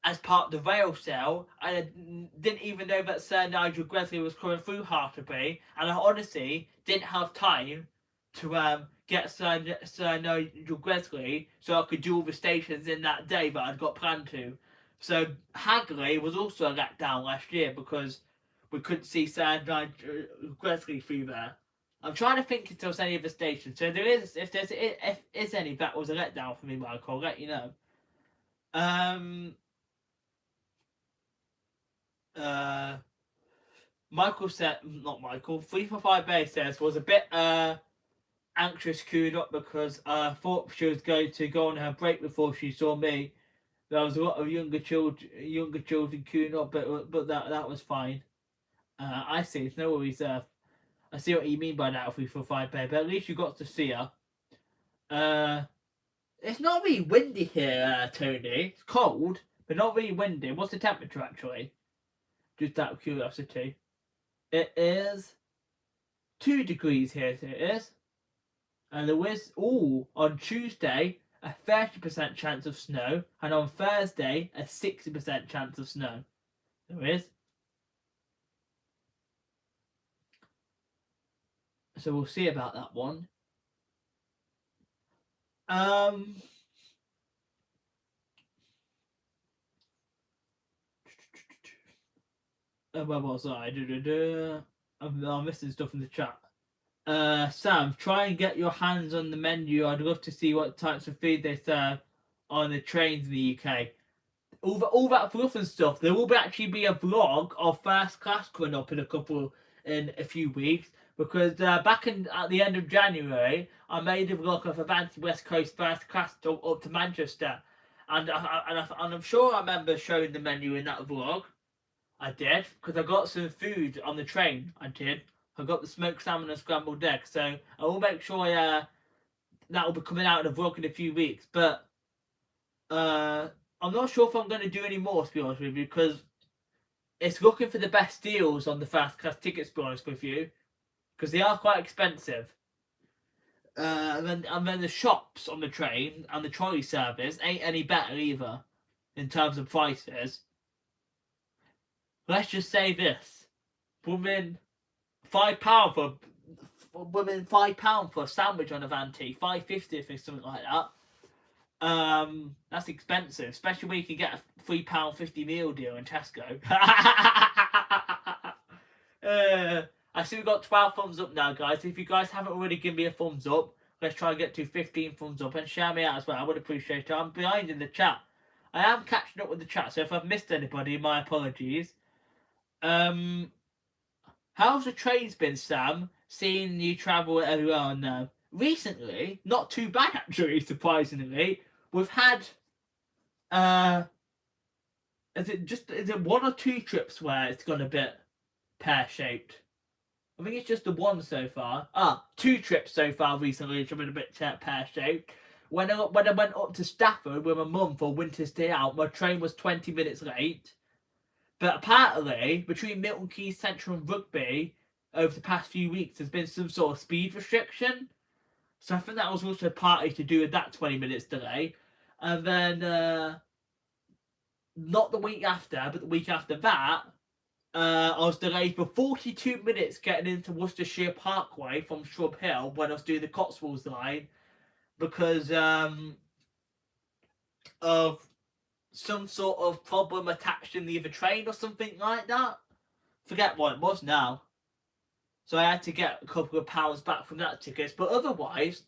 as part of the rail sale, and I didn't even know that Sir Nigel Gresley was coming through Hartlebury, and I honestly didn't have time to get Sir Nigel Gresley so I could do all the stations in that day that I'd got planned to. So Hagley was also a letdown last year because we couldn't see Sandline Gresley through there. I'm trying to think if there's any other station. So there is, if is any, that was a letdown for me, Michael. I'll let you know. Michael said, not Michael, 345 Bay says was a bit anxious queued up because I thought she was going to go on her break before she saw me. There was a lot of younger children queuing up, but that was fine. I see, it's no worries. I see what you mean by that 345 Bay, but at least you got to see her. It's not really windy here, Tony. It's cold, but not really windy. What's the temperature actually? Just out of curiosity. It is 2 degrees here. It is. And there is, on Tuesday, a 30% chance of snow, and on Thursday, a 60% chance of snow. There is. So we'll see about that one. Where was I? I'm missing stuff in the chat. Sam, try and get your hands on the menu. I'd love to see what types of food they serve on the trains in the UK. All that fluff and stuff. There will actually be a vlog of first class coming up in a few weeks, because back at the end of January, I made a vlog of Avanti West Coast first class up to Manchester, and I'm sure I remember showing the menu in that vlog. I did, because I got some food on the train. I did. I got the smoked salmon and scrambled eggs, so I will make sure that will be coming out in a vlog in a few weeks. But I'm not sure if I'm going to do any more, to be honest with you, because it's looking for the best deals on the fast class tickets, to be honest with you, because they are quite expensive. And then the shops on the train and the trolley service ain't any better either in terms of prices. Let's just say this: women £5 for £5 for a sandwich on Avanti, £5.50 if it's something like that. That's expensive, especially when you can get a £3.50 meal deal in Tesco. I see we've got 12 thumbs up now, guys. If you guys haven't already given me a thumbs up, let's try and get to 15 thumbs up, and share me out as well. I would appreciate it. I'm behind in the chat. I am catching up with the chat, so if I've missed anybody, my apologies. How's the trains been, Sam? Seeing you travel everywhere now. Recently, not too bad actually, surprisingly. We've had is it 1 or 2 trips where it's gone a bit pear-shaped? I think it's just the one so far. 2 trips so far recently which have been a bit pear-shaped. When I went up to Stafford with my mum for a winter stay out, my train was 20 minutes late. But apparently, between Milton Keynes Central and Rugby, over the past few weeks, there's been some sort of speed restriction. So I think that was also partly to do with that 20 minutes delay. And then, not the week after, but the week after that, I was delayed for 42 minutes getting into Worcestershire Parkway from Shrub Hill when I was doing the Cotswolds line, because of some sort of problem attached in the other train or something like that. Forget what it was now. So I had to get a couple of pounds back from that ticket. But otherwise,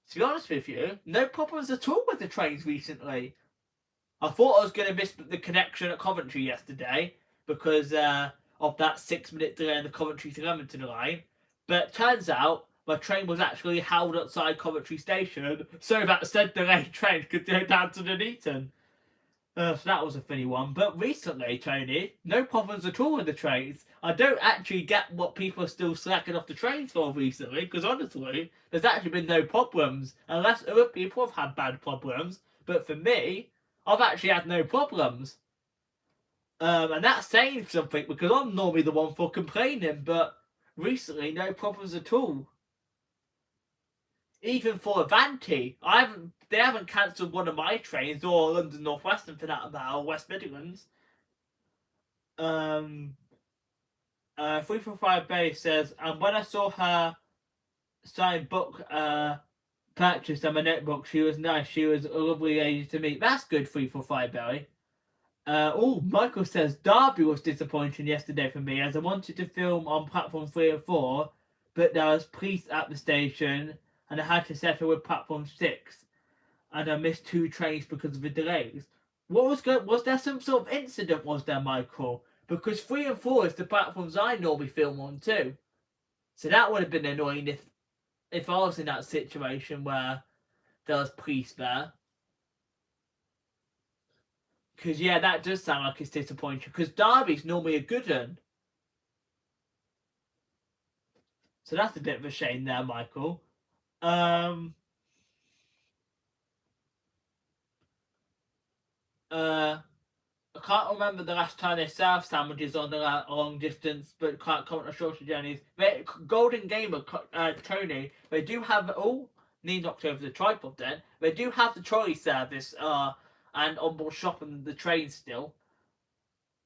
to be honest with you, no problems at all with the trains recently. I thought I was going to miss the connection at Coventry yesterday because of that 6-minute delay in the Coventry to Leamington line. But it turns out my train was actually held outside Coventry Station, so that said delayed train could go down to Nuneaton. So that was a funny one. But recently, Tony, no problems at all with the trains. I don't actually get what people are still slacking off the trains for recently, because honestly, there's actually been no problems, unless other people have had bad problems. But for me, I've actually had no problems. And that's saying something, because I'm normally the one for complaining, but recently, no problems at all. Even for Avanti, they haven't cancelled one of my trains, or London North Western for that matter, or West Midlands. 345 Bay says, and when I saw her sign book purchase on my notebook, she was nice. She was a lovely lady to meet. That's good, 345 Bay. Michael says Derby was disappointing yesterday for me as I wanted to film on platform 3 and 4, but there was police at the station and I had to settle with platform 6 and I missed 2 trains because of the delays. Was there some sort of incident, was there, Michael? Because 3 and 4 is the platforms I normally film on too. So that would have been annoying if I was in that situation where there was police there. Because, yeah, that does sound like it's disappointing. Because Derby's normally a good one. So that's a bit of a shame there, Michael. I can't remember the last time they served sandwiches on the long distance, but can't comment on shorter journeys. Golden Gamer, Tony, they do have need knocked over the tripod then. They do have the trolley service and onboard shopping and the train still.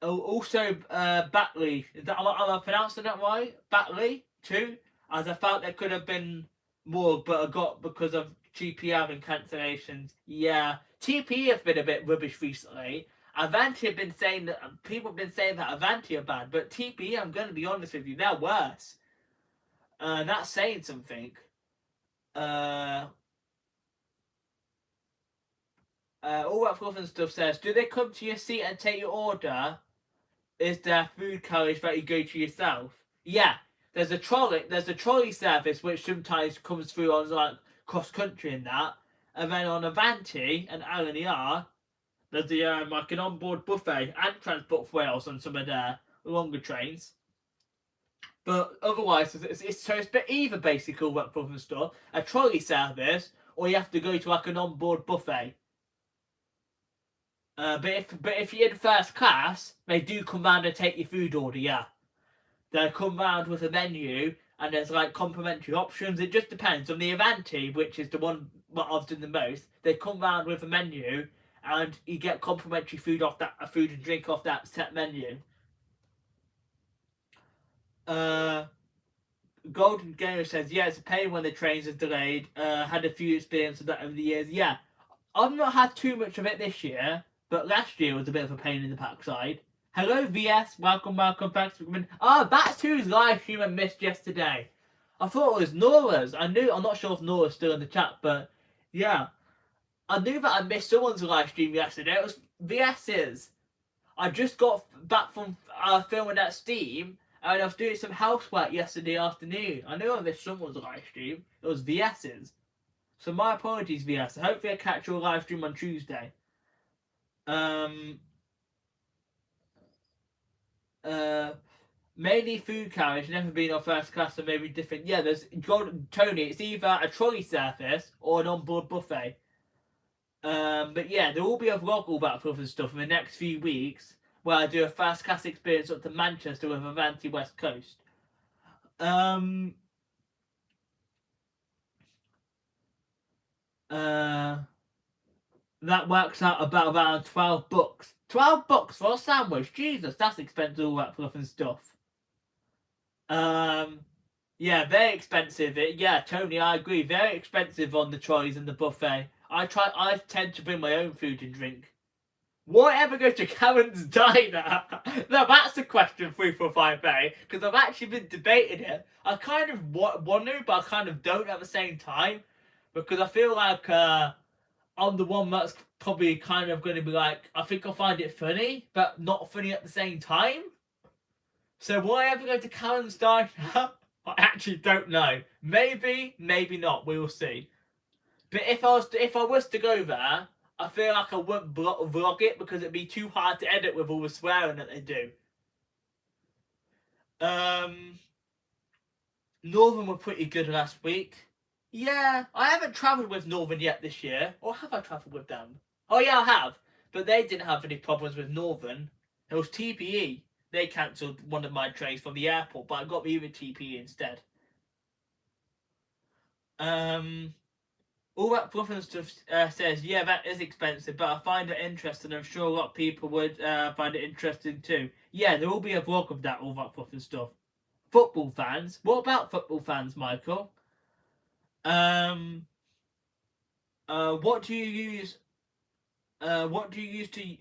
Also, Batley. Am I pronouncing that right? Batley too. As I felt there could have been more, but I got because of GPM and cancellations. Yeah, TPE have been a bit rubbish recently. Avanti have been saying that people have been saying that Avanti are bad, but TPE, I'm going to be honest with you, they're worse. That's saying something. All that fluff and stuff says, do they come to your seat and take your order? Is there food carriage that you go to yourself? Yeah, there's a trolley service which sometimes comes through on like cross country and that, and then on Avanti and LNER, there's the like an onboard buffet and transport for Wales on some of their longer trains. But otherwise, it's a bit either basically all that fluff and stuff, a trolley service, or you have to go to like an onboard buffet. But if you're in first class, they do come round and take your food order. Yeah, they come round with a menu and there's like complimentary options. It just depends on the Avanti, which is the one that I've done the most. They come round with a menu and you get complimentary food off that food and drink off that set menu. Golden Gamer says, yeah, it's a pain when the trains are delayed. Had a few experiences of that over the years. Yeah, I've not had too much of it this year, but last year was a bit of a pain in the backside. Hello, VS. Welcome, thanks for coming. That's whose live stream I missed yesterday. I thought it was Nora's. I'm not sure if Nora's still in the chat, but yeah. I knew that I missed someone's live stream yesterday. It was VS's. I just got back from filming at Steam, and I was doing some housework yesterday afternoon. I knew I missed someone's live stream. It was VS's. So my apologies, VS. Hopefully I catch your live stream on Tuesday. Mainly food carriage, never been on first class, so maybe different. Yeah, there's Tony. It's either a trolley service or an onboard buffet. But yeah, there will be a vlog all about fluff and stuff in the next few weeks where I do a first class experience up to Manchester with Avanti West Coast. That works out about around $12. $12 for a sandwich. Jesus, that's expensive, all that fluff and stuff. Yeah, very expensive. Yeah, Tony, I agree. Very expensive on the trolleys and the buffet. I tend to bring my own food and drink. Whatever goes to Karen's diner? Now that's a question 345A, because I've actually been debating it. I kind of want to, but I kind of don't at the same time, because I feel like I'm the one that's probably kind of going to be like, I think I'll find it funny, but not funny at the same time. So will I ever go to Karen's diner? I actually don't know. Maybe, maybe not. We will see. But if I was to go there, I feel like I wouldn't vlog it because it'd be too hard to edit with all the swearing that they do. Northern were pretty good last week. Yeah, I haven't travelled with Northern yet this year. Or have I travelled with them? Oh yeah, I have. But they didn't have any problems with Northern. It was TPE. They cancelled one of my trains from the airport, but I got me with TPE instead. All that fluff and stuff says, yeah, that is expensive, but I find it interesting. I'm sure a lot of people would find it interesting too. Yeah, there will be a vlog of that, all that fluff and stuff. Football fans? What about football fans, Michael? What do you use? What do you use to?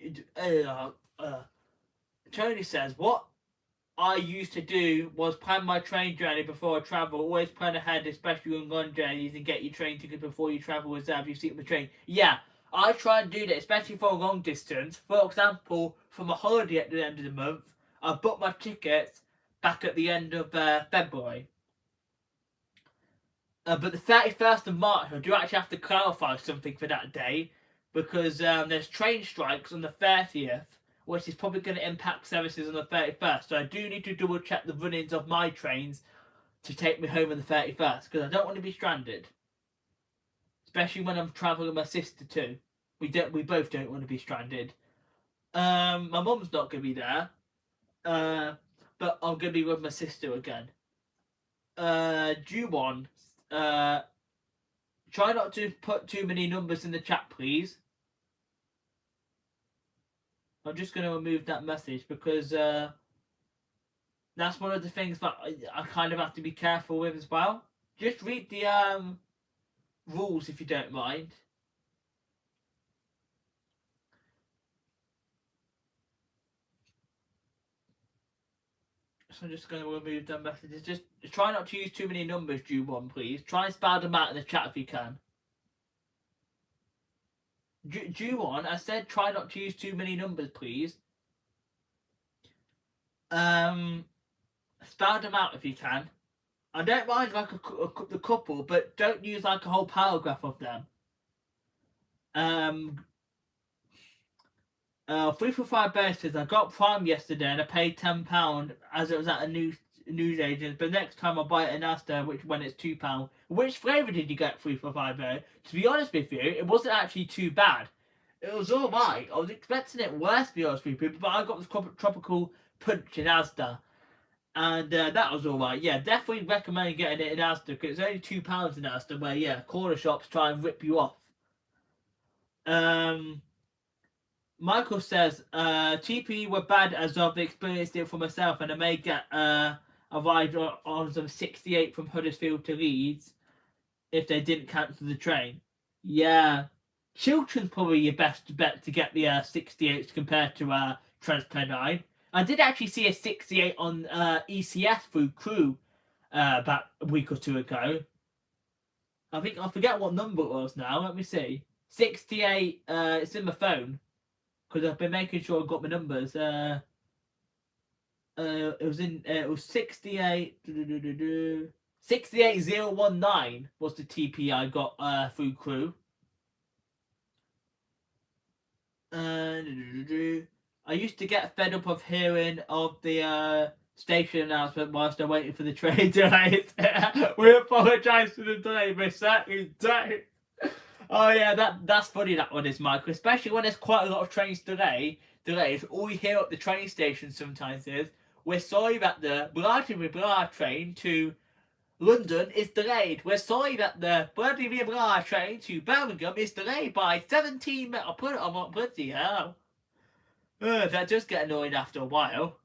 Tony says, what I used to do was plan my train journey before I travel. Always plan ahead, especially on long journeys, and get your train ticket before you travel. Reserve your seat on the train. Yeah, I try and do that, especially for a long distance. For example, from a holiday at the end of the month, I booked my tickets back at the end of February. But the 31st of March, I do actually have to clarify something for that day, because there's train strikes on the 30th, which is probably going to impact services on the 31st. So I do need to double check the run-ins of my trains to take me home on the 31st, because I don't want to be stranded. Especially when I'm travelling with my sister too. We both don't want to be stranded. My mum's not going to be there, but I'm going to be with my sister again. Juwon, try not to put too many numbers in the chat, please. I'm just going to remove that message because that's one of the things that I kind of have to be careful with as well. Just read the rules if you don't mind. So I'm just going to remove that message. Just try not to use too many numbers, Juwon, please. Try and spell them out in the chat if you can. Juwon, I said try not to use too many numbers, please. Spell them out if you can. I don't mind like the couple, but don't use like a whole paragraph of them. 345 bases. I got Prime yesterday and I paid £10 as it was at a news agent. But next time I'll buy it in Asda, when it's £2. Which flavour did you get 345? To be honest with you, it wasn't actually too bad. It was alright. I was expecting it worse, to be honest with you, but I got this tropical punch in Asda. And that was alright. Yeah, definitely recommend getting it in Asda because it's only £2 in Asda, where, yeah, corner shops try and rip you off. Michael says, TP were bad as I've experienced it for myself, and I may get a ride on some 68 from Huddersfield to Leeds if they didn't cancel the train. Yeah. Chiltern's probably your best bet to get the 68s compared to Transpennine. I did actually see a 68 on ECS through Crew about a week or two ago. I forget what number it was now. Let me see. 68. It's in my phone because I've been making sure I got my numbers. It was 68. 68019 was the TP I got through Crew. I used to get fed up of hearing of the station announcement whilst I'm waiting for the train delays. We apologise for the delay, we certainly don't. Oh yeah, that's funny, that one is, Michael. Especially when there's quite a lot of trains delays. All we hear at the train station sometimes is, we're sorry that the blah blah train to London is delayed. We're sorry that the bloody blah train to Birmingham is delayed by 17 minutes. I'll put it on, bloody hell. That does get annoying after a while.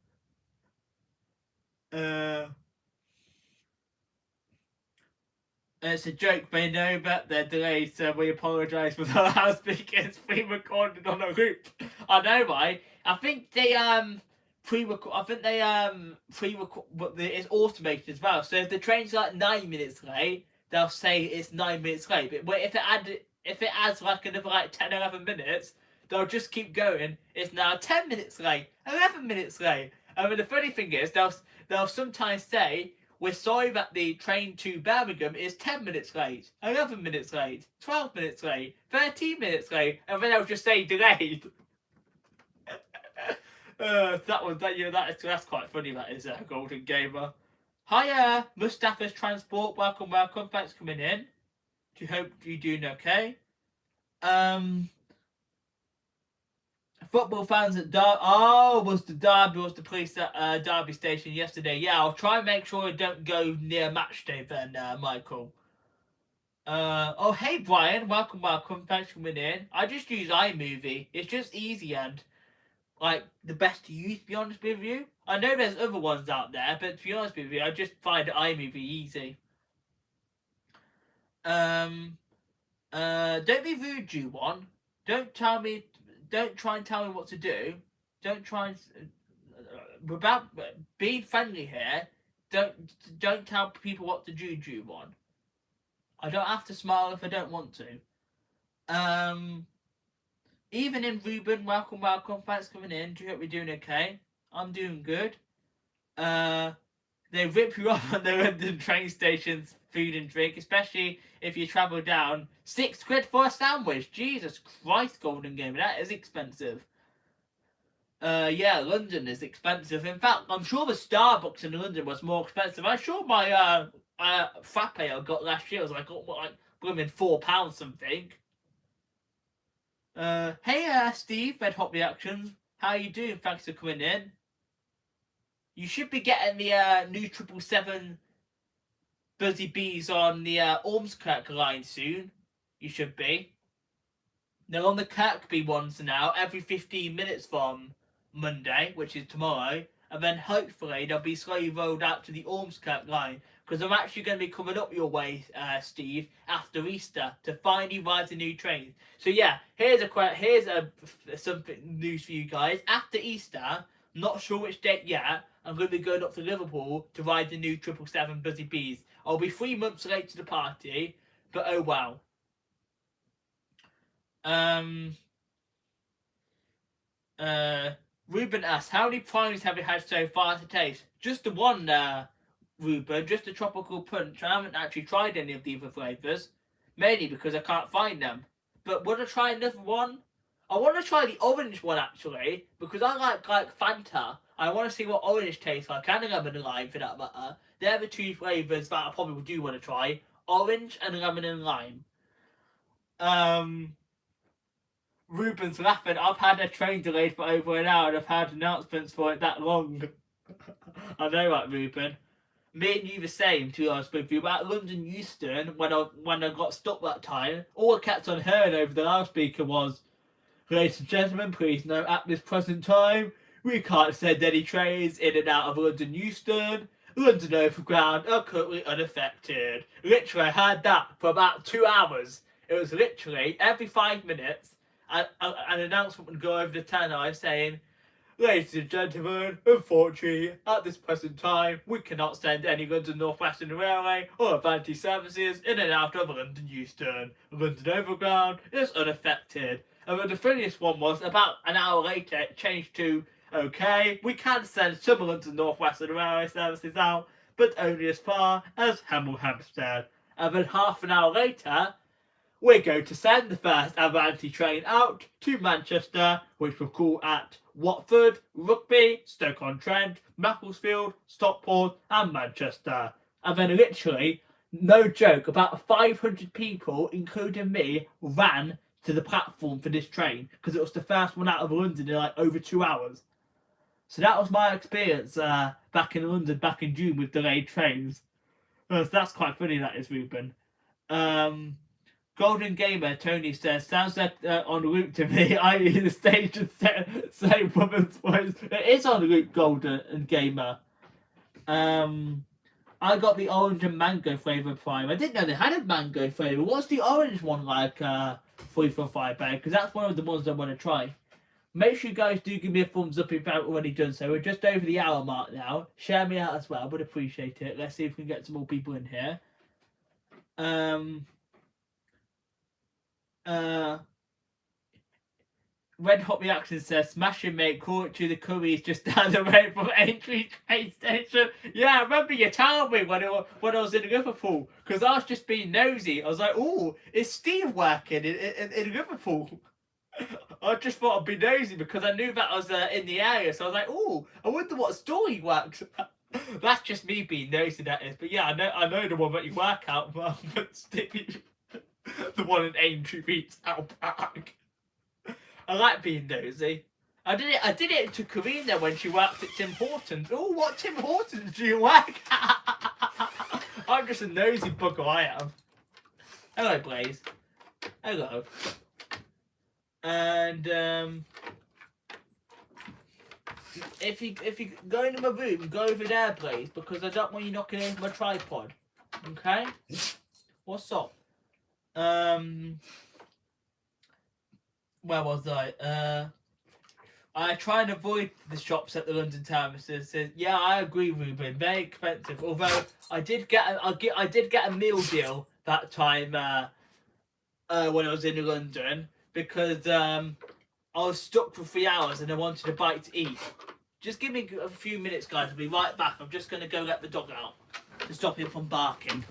It's a joke, they know that they're delayed, so we apologise for the loudspeaker. It's pre-recorded on a loop. I know, right? I think they pre-record. But it's automated as well. So if the train's like 9 minutes late, they'll say it's 9 minutes late. But if it adds like another like 10, 11 minutes, they'll just keep going. It's now 10 minutes late, 11 minutes late. And the funny thing is, they'll sometimes say, we're sorry that the train to Birmingham is 10 minutes late, 11 minutes late, 12 minutes late, 13 minutes late, and then they'll just say delayed. That's quite funny, that is, Golden Gamer. Hiya, Mustafa's Transport, welcome, thanks for coming in. Do hope you're doing okay. Football fans at was the police at Derby station yesterday. Yeah, I'll try and make sure I don't go near match day then, Michael. Hey Brian, welcome, thanks for coming in. I just use iMovie. It's just easy and like the best to use, to be honest with you. I know there's other ones out there, but to be honest with you, I just find iMovie easy. Don't be rude, Juwon. Don't try and tell me what to do. don't try and without being friendly here. Don't tell people what to do on. I don't have to smile if I don't want to. Evening, Ruben. Welcome. Thanks for coming in. Do you hope you're doing okay? I'm doing good. They rip you off at the London train stations, food and drink, especially if you travel down. £6 for a sandwich. Jesus Christ, Golden Gamer, that is expensive. Yeah, London is expensive. In fact, I'm sure the Starbucks in London was more expensive. I'm sure my frappe I got last year was like blooming £4 something. Hey, Steve, Red Hot Reactions. How you doing? Thanks for coming in. You should be getting the new 777 Buzzy Bees on the Ormskirk line soon. You should be. They're on the Kirkby ones now, every 15 minutes from Monday, which is tomorrow. And then hopefully they'll be slowly rolled out to the Ormskirk line. Because I'm actually going to be coming up your way, Steve, after Easter to finally ride the new train. So yeah, here's something news for you guys. After Easter, not sure which date yet, I'm going to be going up to Liverpool to ride the new 777 Buzzy Bees. I'll be 3 months late to the party, but oh well. Ruben asks, how many primes have you had so far to taste? Just the one, Ruben, just a tropical punch. I haven't actually tried any of the other flavours, mainly because I can't find them. But would I try another one? I want to try the orange one actually, because I like Fanta. I want to see what orange tastes like, and lemon and lime for that matter. They're the two flavours that I probably do want to try: orange and lemon and lime. Ruben's laughing. I've had a train delayed for over an hour and I've had announcements for it that long. I know that, Ruben. Me and you the same, to be honest with you. But at London Euston, when I got stuck that time, all I kept on hearing over the loudspeaker was, ladies and gentlemen, please note at this present time, we can't send any trains in and out of London Euston. London Overground are currently unaffected. Literally, I had that for about 2 hours. It was literally every 5 minutes, an announcement would go over the tannoy saying, ladies and gentlemen, unfortunately, at this present time, we cannot send any London North Western Railway or Avanti services in and out of London Euston. London Overground is unaffected. And then the funniest one was, about an hour later, it changed to, okay, we can send some London North Western Railway services out, but only as far as Hemel Hempstead. And then half an hour later, we're going to send the first Avanti train out to Manchester, which will call at Watford, Rugby, Stoke-on-Trent, Macclesfield, Stockport and Manchester. And then literally, no joke, about 500 people, including me, ran to the platform for this train because it was the first one out of London in like over 2 hours. So that was my experience back in London back in June with delayed trains. So that's quite funny, that is, Ruben. Golden Gamer, Tony says, sounds like on loop to me. I hear the stage and same woman's voice. It is on loop, Golden and Gamer. I got the orange and mango flavour prime. I didn't know they had a mango flavour. What's the orange one like, 3 for 5 bag? Because that's one of the ones I want to try. Make sure you guys do give me a thumbs up if you haven't already done so. We're just over the hour mark now. Share me out as well, would appreciate it. Let's see if we can get some more people in here. Red Hot Reaction says, smashing mate, call it to the curries just down the road from Aintree train station. Yeah, I remember you telling me when I was in Liverpool, because I was just being nosy. I was like, oh, is Steve working in Liverpool? I just thought I'd be nosy because I knew that I was in the area, so I was like, oh, I wonder what store he works. That's just me being nosy, that is. But yeah, I know the one that you work out, but Steve, the one in Aintree beats Outback. I like being nosy. I did it to Karina when she worked at Tim Hortons. Oh, what Tim Hortons do you work at? I'm just a nosy bugger, I am. Hello, Blaze. Hello. And if you go into my room, go over there, Blaze, because I don't want you knocking into my tripod. Okay? What's up? Where was I? I try and avoid the shops at the London terraces. Yeah, I agree, Ruben. Very expensive. Although I did get a meal deal that time when I was in London because I was stuck for 3 hours and I wanted a bite to eat. Just give me a few minutes, guys. I'll be right back. I'm just gonna go let the dog out to stop him from barking.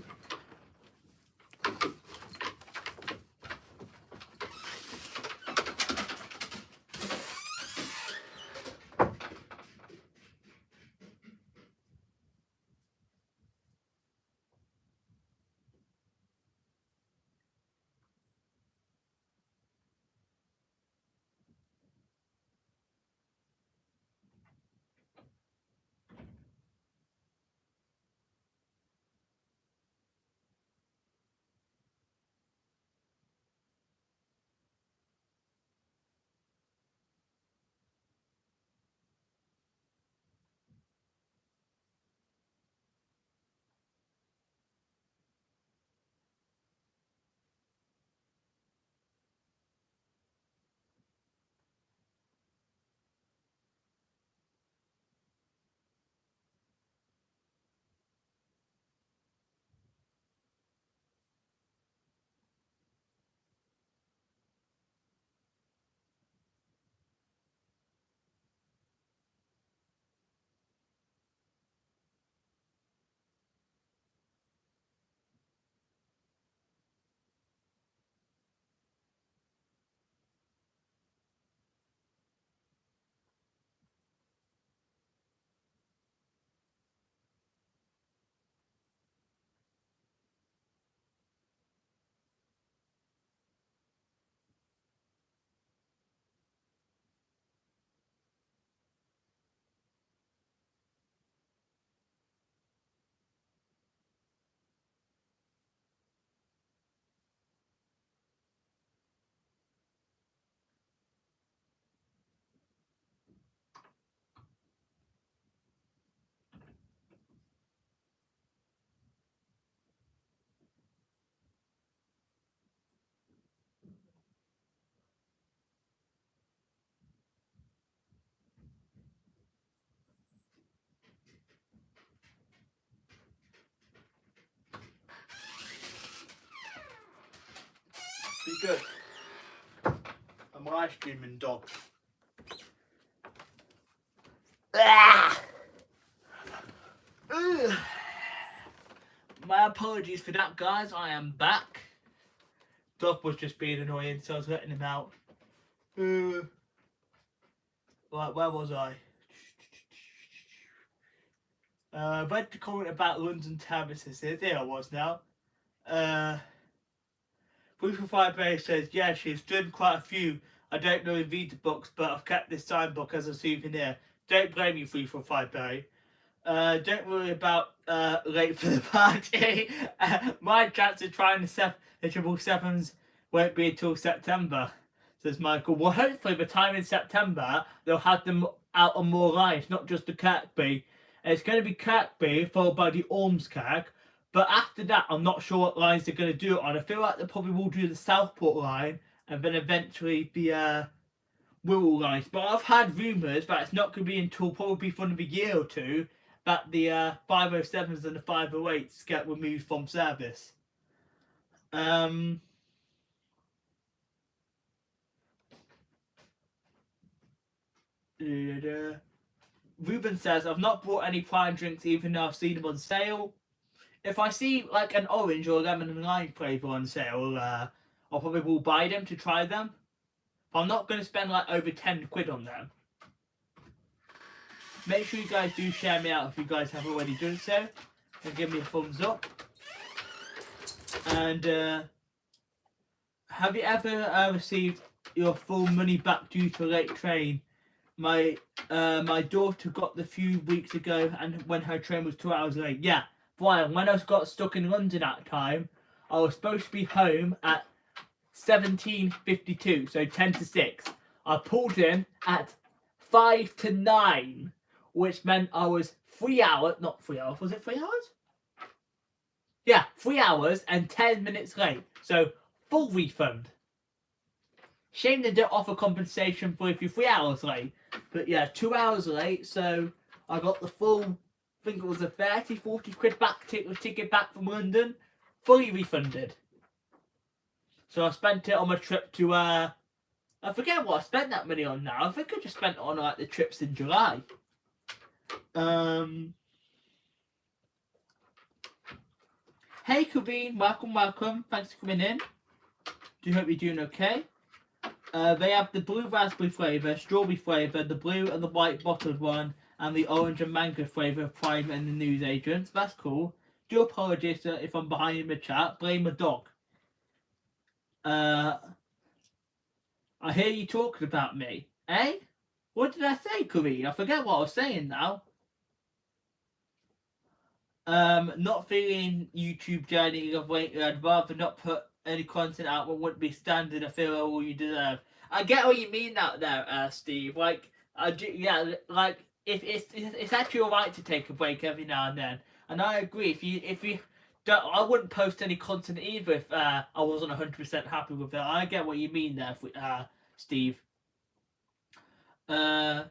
Be good. I'm live streaming, dog. My apologies for that, guys. I am back. Dog was just being annoying, so I was letting him out. Right, where was I? Read the comment about London terraces. There I was now. 345 Bay says, yeah, she's done quite a few. I don't know in Vita books, but I've kept this signed book as a souvenir. Don't blame you, 345 Bay. Don't worry about late for the party. My chance of trying the 777s won't be until September, says Michael. Well, hopefully by the time in September, they'll have them out on more lines, not just the Kirkby. And it's going to be Kirkby, followed by the Ormskirk. But after that, I'm not sure what lines they're going to do it on. I feel like they probably will do the Southport line, and then eventually the Wirral lines. But I've had rumours that it's not going to be until probably for another year or two that the 507s and the 508s get removed from service. Ruben says, I've not bought any prime drinks even though I've seen them on sale. If I see like an orange or lemon and lime flavour on sale, I'll probably will buy them to try them. But I'm not going to spend like over 10 quid on them. Make sure you guys do share me out if you guys have already done so. And give me a thumbs up. And have you ever received your full money back due to a late train? My daughter got the few weeks ago, and when her train was 2 hours late. Yeah, Brian, when I got stuck in London at the time, I was supposed to be home at 17:52, so 10 to 6. I pulled in at 5 to 9, which meant I was 3 hours, not 3 hours, was it 3 hours? Yeah, 3 hours and 10 minutes late. So, full refund. Shame they don't offer compensation for if you're 3 hours late. But yeah, 2 hours late, so I got the full, I think it was a 30, 40 quid back ticket back from London, fully refunded. So I spent it on my trip to, I forget what I spent that money on now. I think I just spent it on like the trips in July. Hey Kaveen, welcome. Thanks for coming in. Do hope you're doing okay. They have the blue raspberry flavour, strawberry flavour, the blue and the white bottled one, and the orange and mango flavour of Prime and the newsagents. That's cool. Do apologise if I'm behind in the chat. Blame a dog. I hear you talking about me. Eh? What did I say, Kareem? I forget what I was saying now. Not feeling YouTube journey of waiting. I'd rather not put any content out what wouldn't be standard. I feel all you deserve. I get what you mean out there, Steve. Like, I do, yeah, like if it's actually alright to take a break every now and then. And I agree. If you don't, I wouldn't post any content either if I wasn't 100% happy with it. I get what you mean there, Steve. I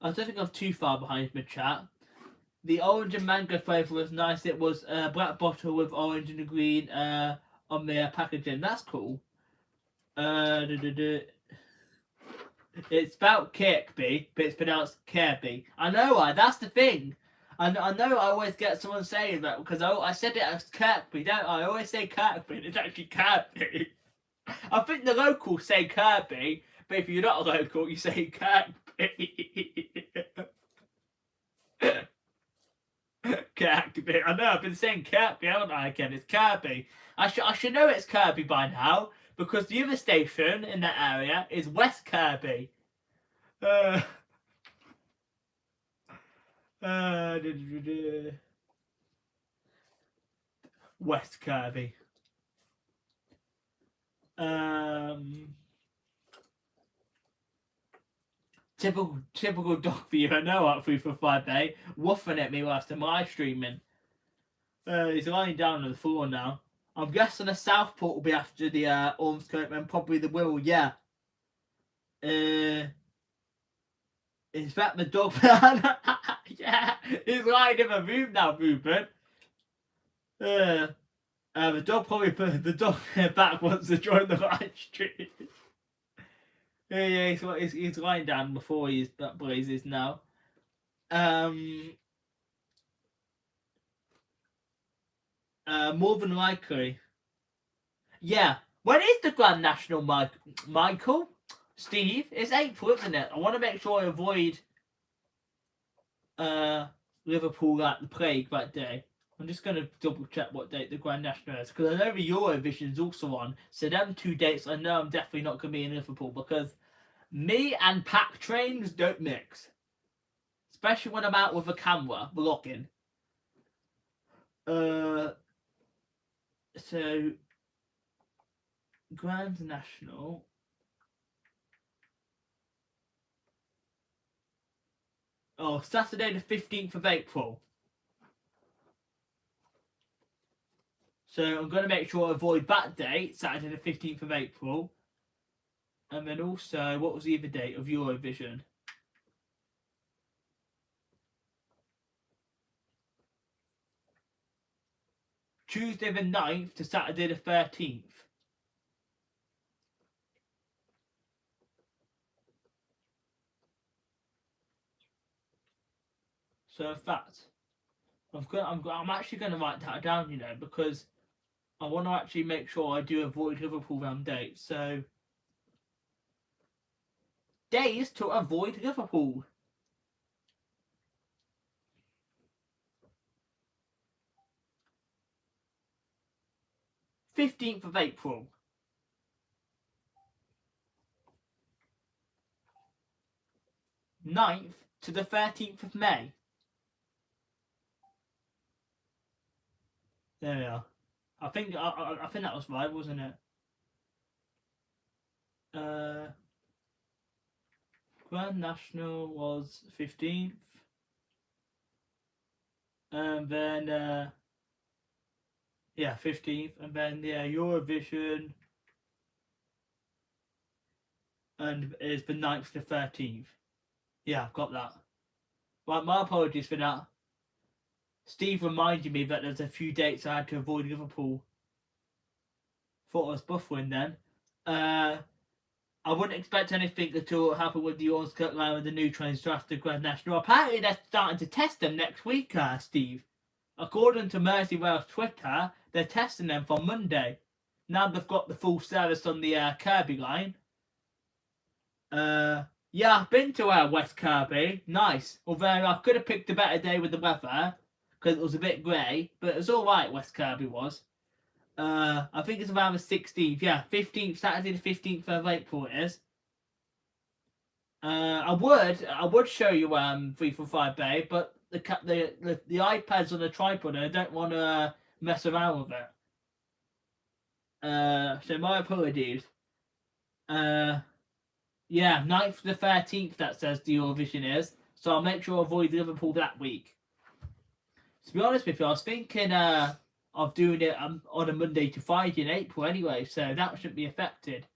don't think I'm too far behind my chat. The orange and mango flavour was nice. It was a black bottle with orange and green on the packaging. That's cool. It's spelled Kirkby, but it's pronounced Kirby. I know, that's the thing. I know I always get someone saying that because I said it as Kirkby, don't I? I always say Kirkby, and it's actually Kirby. I think the locals say Kirby, but if you're not a local, you say Kirby. Kirby. I know, I've been saying Kirby, haven't I, again? It's Kirby. I should know it's Kirby by now, because the other station in that area is West Kirby. West Kirby. Typical dog for you. I know, up 3 for 5 day, woofing at me whilst I'm live streaming. He's lying down on the floor now. I'm guessing the Southport will be after the Ormskirk and probably the Wirral, yeah. Is that the dog? Yeah, he's lying in my room now, Ruben. The dog probably put the dog back wants to join the live stream. Yeah, he's lying down before he's that blazes now. More than likely. Yeah. When is the Grand National, Michael? Steve? It's April, isn't it? I want to make sure I avoid Liverpool like the plague that day. I'm just going to double check what date the Grand National is, because I know the Eurovision's also on. So them 2 dates, I know I'm definitely not going to be in Liverpool, because me and pack trains don't mix. Especially when I'm out with a camera vlogging. So Grand National. Oh, Saturday the 15th of April. So I'm going to make sure I avoid that date, Saturday the 15th of April. And then also, what was the other date of Eurovision? Tuesday the 9th to Saturday the 13th. So in fact, I'm actually going to write that down, you know, because I want to actually make sure I do avoid Liverpool round dates. So days to avoid Liverpool. "15th of April. 9th to the 13th of May. There we are. I think that was right, wasn't it? Grand National was 15th. And then yeah, 15th, and then yeah, Eurovision and it's the 9th to 13th. Yeah, I've got that. Right, my apologies for that. Steve reminded me that there's a few dates I had to avoid Liverpool. Thought I was buffering then. I wouldn't expect anything at all to happen with the Orskirk line with the new trains to the Grand National. Apparently they're starting to test them next week, Steve. According to Merseyrail's Twitter, they're testing them from Monday. Now they've got the full service on the Kirby line. Yeah, I've been to West Kirby. Nice. Although I could have picked a better day with the weather because it was a bit grey, but it was alright, West Kirby was. I think it's around the 16th. Yeah, 15th, Saturday the 15th of April it is. I would show you 345 Bay, but the iPad's on the tripod and I don't want to mess around with it. So my apologies. Yeah, 9th to the 13th that says the Eurovision is. So I'll make sure I avoid Liverpool that week. To be honest with you, I was thinking of doing it on a Monday to Friday in April anyway, so that shouldn't be affected.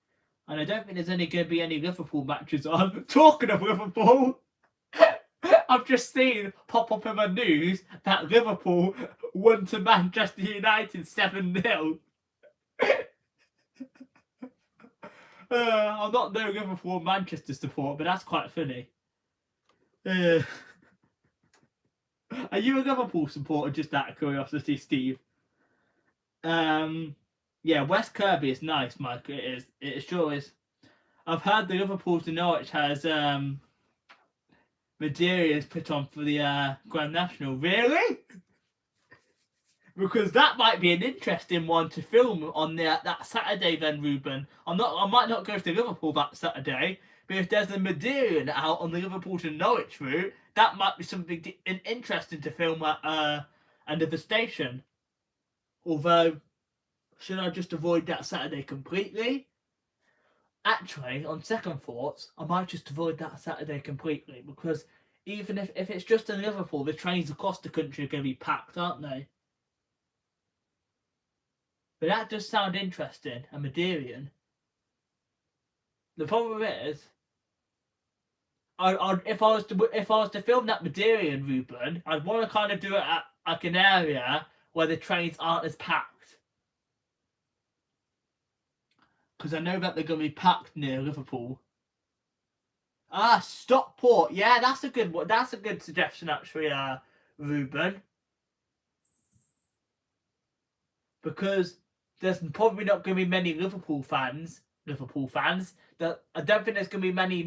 And I don't think there's only going to be any Liverpool matches on. Talking of Liverpool, I've just seen pop up in my news that Liverpool won to Manchester United 7-0. I'm not no Liverpool or Manchester support, but that's quite funny. Are you a Liverpool supporter, just out of curiosity, Steve? Yeah, West Kirby is nice, Mike. It is. It sure is. I've heard the Liverpool to Norwich has Madeiras put on for the Grand National. Really? Because that might be an interesting one to film on that Saturday then, Ruben. I might not go to Liverpool that Saturday, but if there's a Madeiran out on the Liverpool to Norwich route, that might be something interesting to film at another station. Although, should I just avoid that Saturday completely? Actually, on second thoughts, I might just avoid that Saturday completely, because even if it's just in Liverpool, the trains across the country are going to be packed, aren't they? But that does sound interesting, a Madeiran. The problem is, if I was to film that Madeiran, Ruben, I'd want to kind of do it at like an area where the trains aren't as packed, because I know that they're going to be packed near Liverpool. Stockport. Yeah, that's a good one. That's a good suggestion, actually, Ruben. Because there's probably not going to be many Liverpool fans. That I don't think there's going to be many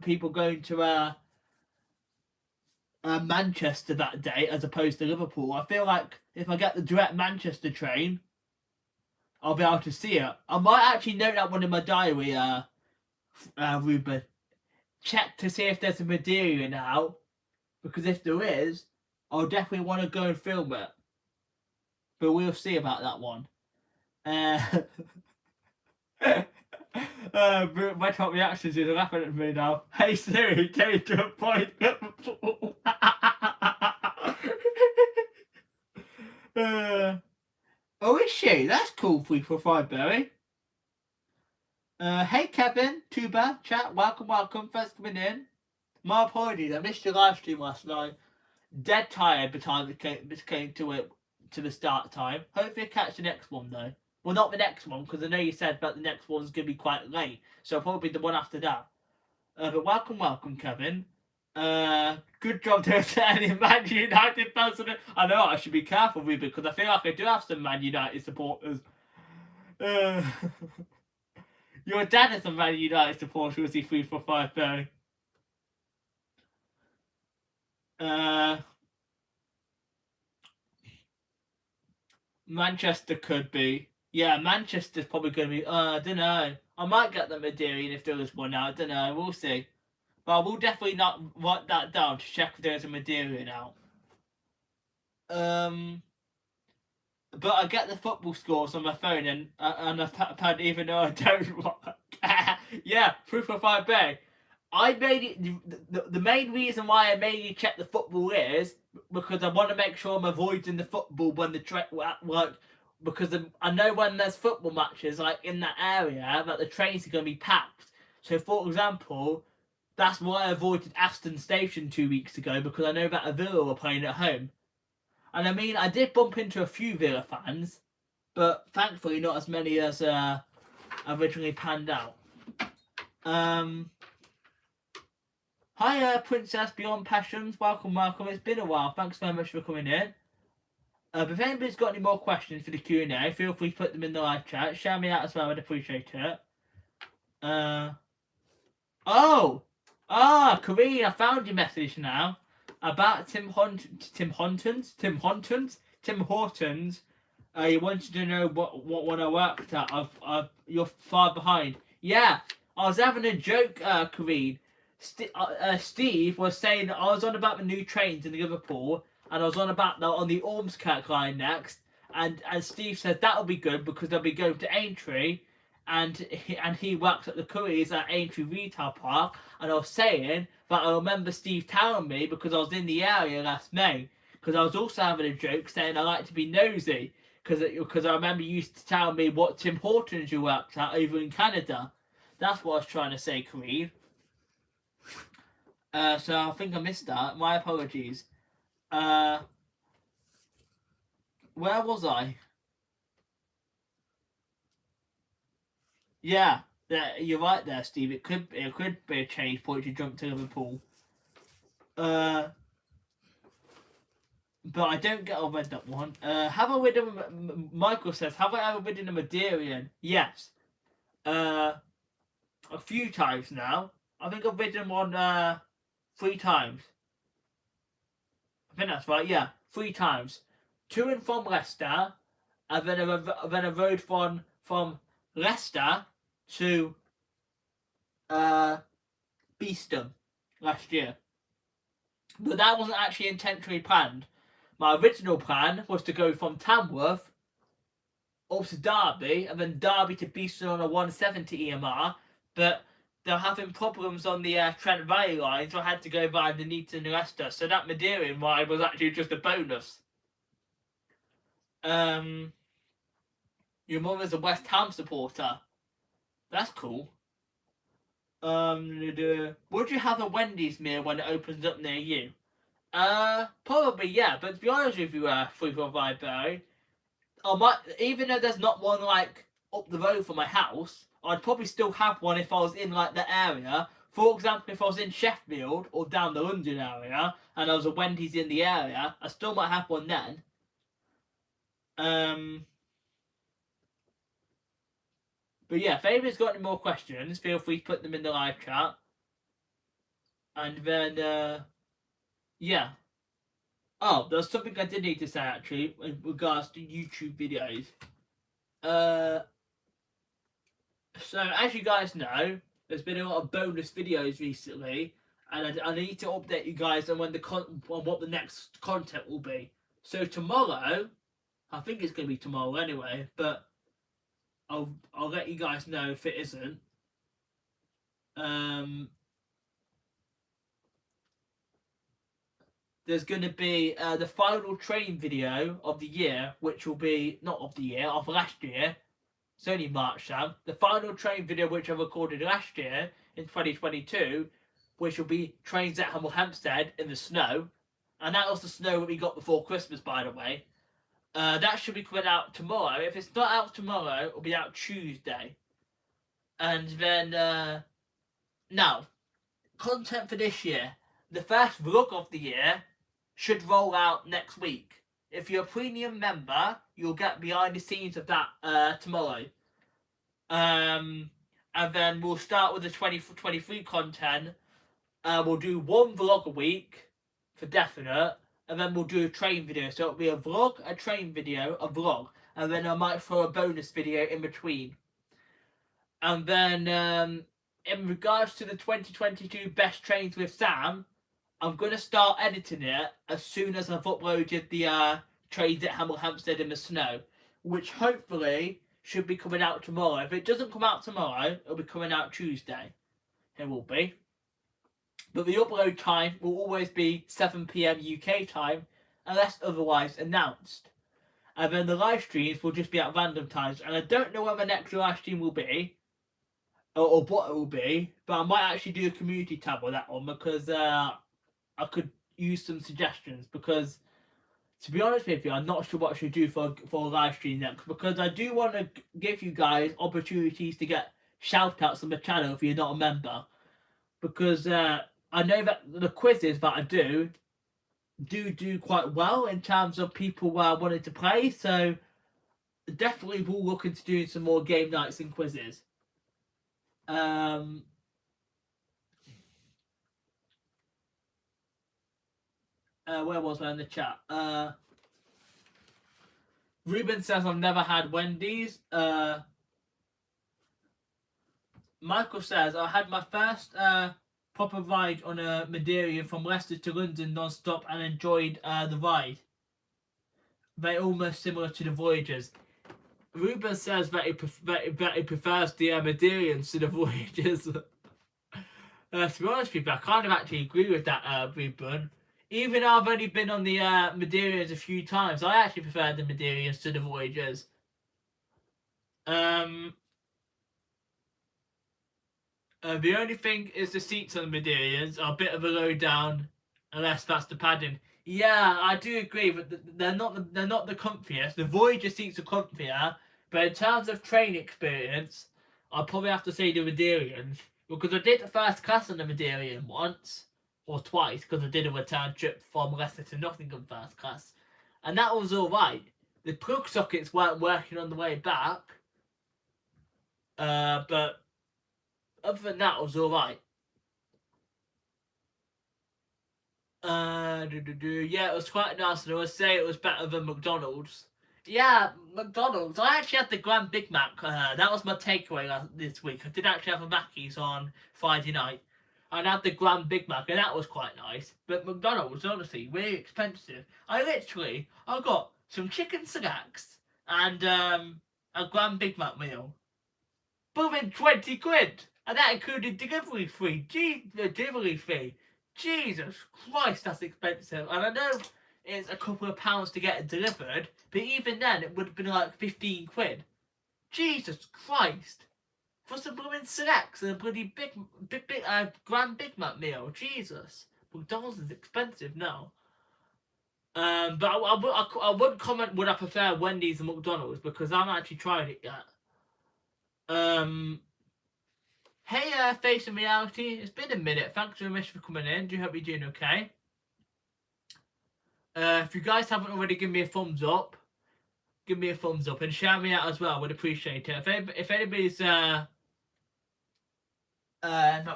people going to Manchester that day as opposed to Liverpool. I feel like if I get the direct Manchester train, I'll be able to see it. I might actually note that one in my diary, Ruben. Check to see if there's a Madeira now, because if there is, I'll definitely want to go and film it. But we'll see about that one. My top reactions is laughing at me now. Hey Siri, change to avoid Liverpool. Oh, is she? That's cool. 345 Barry. Hey Kevin, Tuba, chat, welcome. Thanks for coming in. My apologies, I missed your live stream last night. Dead tired by the time it came to the start time. Hopefully I catch the next one though. Well, not the next one, because I know you said that the next one's going to be quite late. So probably the one after that. But welcome, Kevin. Good job to any Man United fans. I know I should be careful with it, because I feel like I do have some Man United supporters. Your dad is a Man United supporter, was he 345 though? Manchester could be. Yeah, Manchester's probably going to be. I don't know. I might get the Madeiran if there was one out. I don't know. We'll see. But I will definitely not write that down to check if there's a Madeiran out. But I get the football scores on my phone and a pad, even though I don't work. Yeah, 345 Bay. I made it. The main reason why I made you check the football is because I want to make sure I'm avoiding the football when the work. Because I know when there's football matches like in that area that the trains are going to be packed. So, for example, that's why I avoided Aston Station 2 weeks ago, because I know that a Villa were playing at home. And I mean, I did bump into a few Villa fans, but thankfully not as many as originally panned out. Hi, Princess Beyond Passions. Welcome. It's been a while. Thanks very much for coming in. But if anybody's got any more questions for the Q&A, feel free to put them in the live chat. Shout me out as well. I'd appreciate it. Karine, I found your message now about Tim Hortons. You wanted to know what I worked at. You're far behind. Yeah, I was having a joke, Karine. Steve was saying that I was on about the new trains in Liverpool, and I was on about on the Ormskirk line next. And Steve said that'll be good because they'll be going to Aintree, and he works at the Currys at Aintree Retail Park. And I was saying that I remember Steve telling me, because I was in the area last May, because I was also having a joke saying I like to be nosy, because I remember you used to tell me what Tim Hortons you worked at over in Canada. That's what I was trying to say, Kareem. So I think I missed that. My apologies. Where was I? Yeah, you're right there, Steve. It could be a change point to jump to Liverpool. But I don't get. I read that one. Have I ridden? Michael says, have I ever ridden a Madeiran? Yes. A few times now. I think I've ridden one 3 times. I think that's right. Yeah, 3 times. 2 and from Leicester, and then I rode from Leicester to Beeston last year. But that wasn't actually intentionally planned. My original plan was to go from Tamworth up to Derby, and then Derby to Beeston on a 170 EMR, but they're having problems on the Trent Valley line, so I had to go via the Nuneaton and Leicester. So that Madeiran ride was actually just a bonus. Your mum is a West Ham supporter. That's cool. Would you have a Wendy's meal when it opens up near you? Probably, yeah. But to be honest with you, 345 Barry, even though there's not one like up the road from my house, I'd probably still have one if I was in like the area. For example, if I was in Sheffield or down the London area and there was a Wendy's in the area, I still might have one then. But yeah, if anybody's got any more questions, feel free to put them in the live chat. And then, yeah. Oh, there's something I did need to say actually in regards to YouTube videos. So as you guys know, there's been a lot of bonus videos recently, and I need to update you guys on when on what the next content will be. So tomorrow, I think it's going to be tomorrow anyway, but I'll let you guys know if it isn't. There's going to be the final train video of the year, which will be not of the year, of last year. It's only March, Sam. The final train video which I recorded last year in 2022, which will be trains at Hemel Hempstead in the snow, and that was the snow that we got before Christmas, by the way. That should be coming out tomorrow. If it's not out tomorrow, it'll be out Tuesday. And then, now, content for this year. The first vlog of the year should roll out next week. If you're a premium member, you'll get behind the scenes of that tomorrow. And then we'll start with the 2023 content. We'll do 1 vlog a week for definite. And then we'll do a train video. So it'll be a vlog, a train video, a vlog. And then I might throw a bonus video in between. And then in regards to the 2022 Best Trains with Sam, I'm going to start editing it as soon as I've uploaded the trains at Hemel Hempstead in the snow, which hopefully should be coming out tomorrow. If it doesn't come out tomorrow, it'll be coming out Tuesday. It will be. But the upload time will always be 7 PM UK time, unless otherwise announced. And then the live streams will just be at random times. And I don't know when my next live stream will be. or what it will be, but I might actually do a community tab on that one because I could use some suggestions because to be honest with you, I'm not sure what I should do for a live stream next because I do want to give you guys opportunities to get shout outs on the channel if you're not a member because I know that the quizzes that I do quite well in terms of people wanting to play, so definitely will look into doing some more game nights and quizzes. Where was I in the chat? Ruben says I've never had Wendy's. Michael says I had my first proper ride on a Madeiran from Leicester to London non-stop and enjoyed the ride. Very almost similar to the Voyagers. Ruben says that he prefers the Madeirians to the Voyagers. To be honest with you, I kind of actually agree with that, Ruben. Even though I've only been on the Madeirians a few times, I actually prefer the Madeirians to the Voyagers. The only thing is the seats on the Madeirians are a bit of a low down, unless that's the padding. Yeah, I do agree, but they're not the comfiest. The Voyager seats are comfier, but in terms of train experience, I'll probably have to say the Madeirians because I did the first class on the Madeirian once or twice because I did a return trip from Leicester to Nottingham first class, and that was all right. The plug sockets weren't working on the way back, but other than that, it was all right. Yeah, it was quite nice, and I would say it was better than McDonald's. Yeah, McDonald's. I actually had the Grand Big Mac. That was my takeaway this week. I did actually have a Mackey's on Friday night. I had the Grand Big Mac, and that was quite nice. But McDonald's, honestly, really expensive. I got some chicken snacks and a Grand Big Mac meal. Both in 20 quid, and that included delivery fee. Delivery fee. Jesus Christ, that's expensive. And I know it's a couple of pounds to get it delivered, but even then it would have been like 15 quid. Jesus Christ. For some blooming snacks and a bloody Grand Big Mac meal. Jesus. McDonald's is expensive now. But I would comment would I prefer Wendy's and McDonald's because I haven't actually tried it yet. Hey, Facing Reality. It's been a minute. Thanks very much for coming in. Do hope you're doing okay. If you guys haven't already given me a thumbs up, give me a thumbs up and share me out as well. I would appreciate it. If anybody's not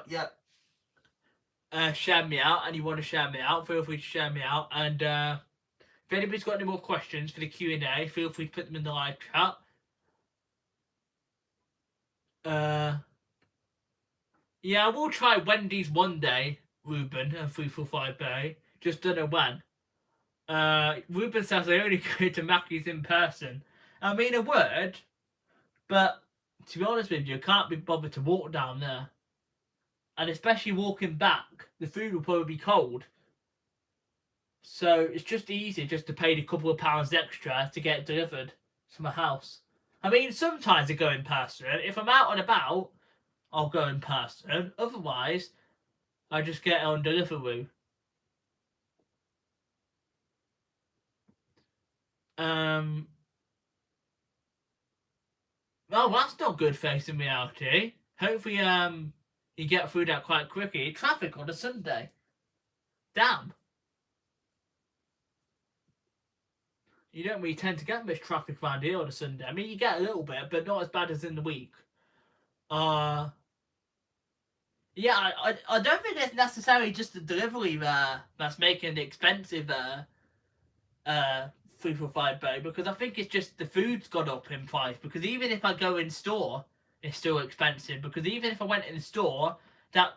yet share me out and you want to share me out, feel free to share me out. And if anybody's got any more questions for the Q&A, feel free to put them in the live chat. Yeah, I will try Wendy's one day, Ruben, and 345 Bay. Just don't know when. Ruben says I only go to Mackey's in person. I mean, a word, but to be honest with you, I can't be bothered to walk down there. And especially walking back, the food will probably be cold. So it's just easier just to pay a couple of pounds extra to get it delivered to my house. I mean, sometimes I go in person. If I'm out and about, I'll go in person. Otherwise, I just get it on Deliveroo. Well, that's not good Facing Reality. Hopefully, you get through that quite quickly. Traffic on a Sunday. Damn. You don't really tend to get much traffic around here on a Sunday. I mean, you get a little bit, but not as bad as in the week. Yeah, I don't think it's necessarily just the delivery that's making it expensive 345 Bay, because I think it's just the food's gone up in price. Because even if I go in store, it's still expensive. Because even if I went in store, that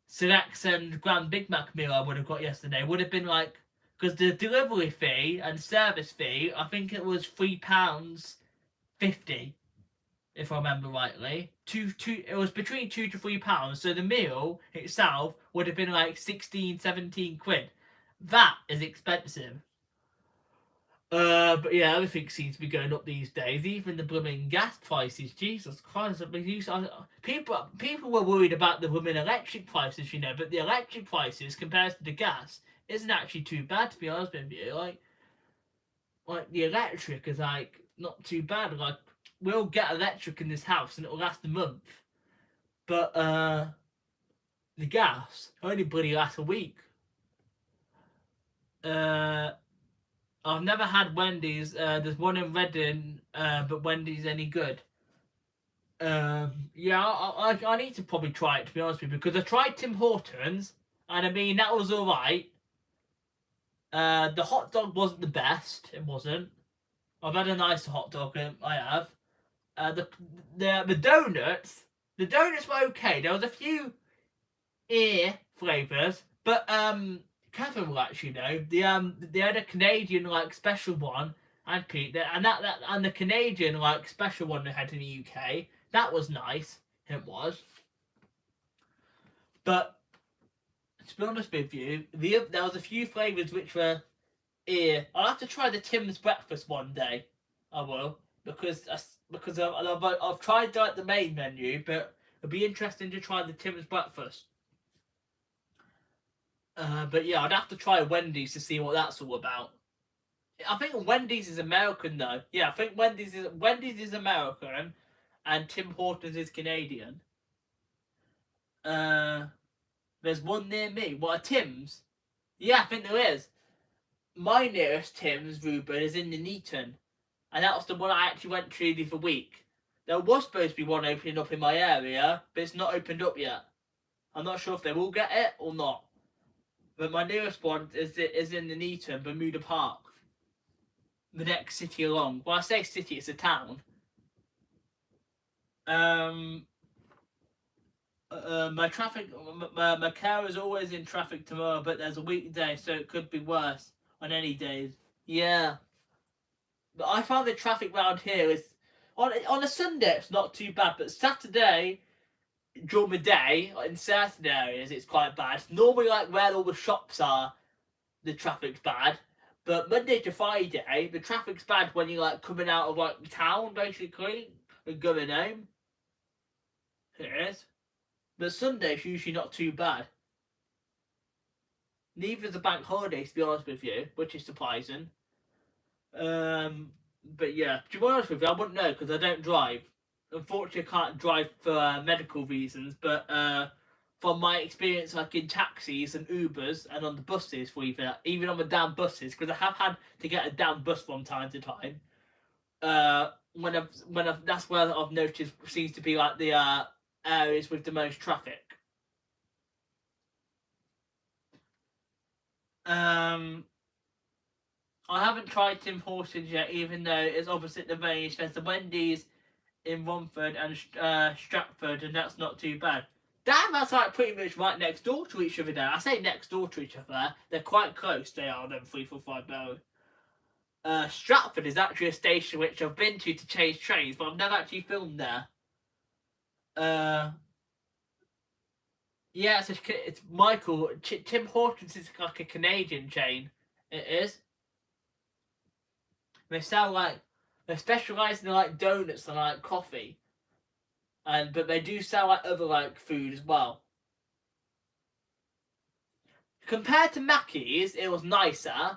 Selects and Grand Big Mac meal I would have got yesterday would have been like, because the delivery fee and service fee, I think it was £3.50. If I remember rightly, it was between £2 to £3. So the meal itself would have been like 16, 17 quid. That is expensive. But yeah, everything seems to be going up these days. Even the blooming gas prices. Jesus Christ! People were worried about the blooming electric prices, you know, but the electric prices compared to the gas isn't actually too bad, to be honest with you. Like the electric is like not too bad. Like we'll get electric in this house and it'll last a month, but the gas only bloody lasts a week. I've never had Wendy's. There's one in Reading, but Wendy's any good? Yeah, I need to probably try it, to be honest with you, because I tried Tim Hortons, and I mean that was all right. The hot dog wasn't the best. It wasn't. I've had a nicer hot dog. I have. The donuts. The donuts were okay. There was a few flavors, but Kevin will actually know. They had a Canadian like special one and Pete, and and the Canadian like special one they had in the UK. That was nice. It was. But to be honest with you, there was a few flavors which were I'll have to try the Tim's breakfast one day. I will, because I've tried like the main menu, but it'll be interesting to try the Tim's breakfast. But yeah, I'd have to try Wendy's to see what that's all about. I think Wendy's is American though. Yeah, I think Wendy's is American, and Tim Hortons is Canadian. There's one near me. What, a Tim's? Yeah, I think there is. My nearest Tim's, Ruben, is in Nuneaton, and that was the one I actually went to the other week. There was supposed to be one opening up in my area, but it's not opened up yet. I'm not sure if they will get it or not. But my nearest one is in Nuneaton, Bermuda Park. The next city along. Well, I say city, it's a town. My car is always in traffic tomorrow, but there's a weekday, so it could be worse on any days. Yeah. But I found the traffic round here is on a Sunday it's not too bad, but Saturday during the day in certain areas it's quite bad. Normally, like where all the shops are, the traffic's bad. But Monday to Friday, the traffic's bad when you're like coming out of like the town basically and going home. It is. But Sunday's usually not too bad. Neither is a bank holiday, to be honest with you, which is surprising. But yeah, to be honest with you, I wouldn't know because I don't drive. Unfortunately, I can't drive for medical reasons. But from my experience, like in taxis and Ubers and on the buses, for even on the damn buses, because I have had to get a damn bus from time to time. That's where I've noticed seems to be like the areas with the most traffic. I haven't tried Tim Hortons yet, even though it's opposite the range. There's the Wendy's in Romford and Stratford, and that's not too bad. Damn, that's like pretty much right next door to each other now. I say next door to each other. They're quite close, they are, them 345 Barrow. Stratford is actually a station which I've been to change trains, but I've never actually filmed there. Yeah, it's Michael. Tim Hortons is like a Canadian chain. It is. They specialise in like donuts and like coffee, but they do sell like other like food as well. Compared to Mackey's, it was nicer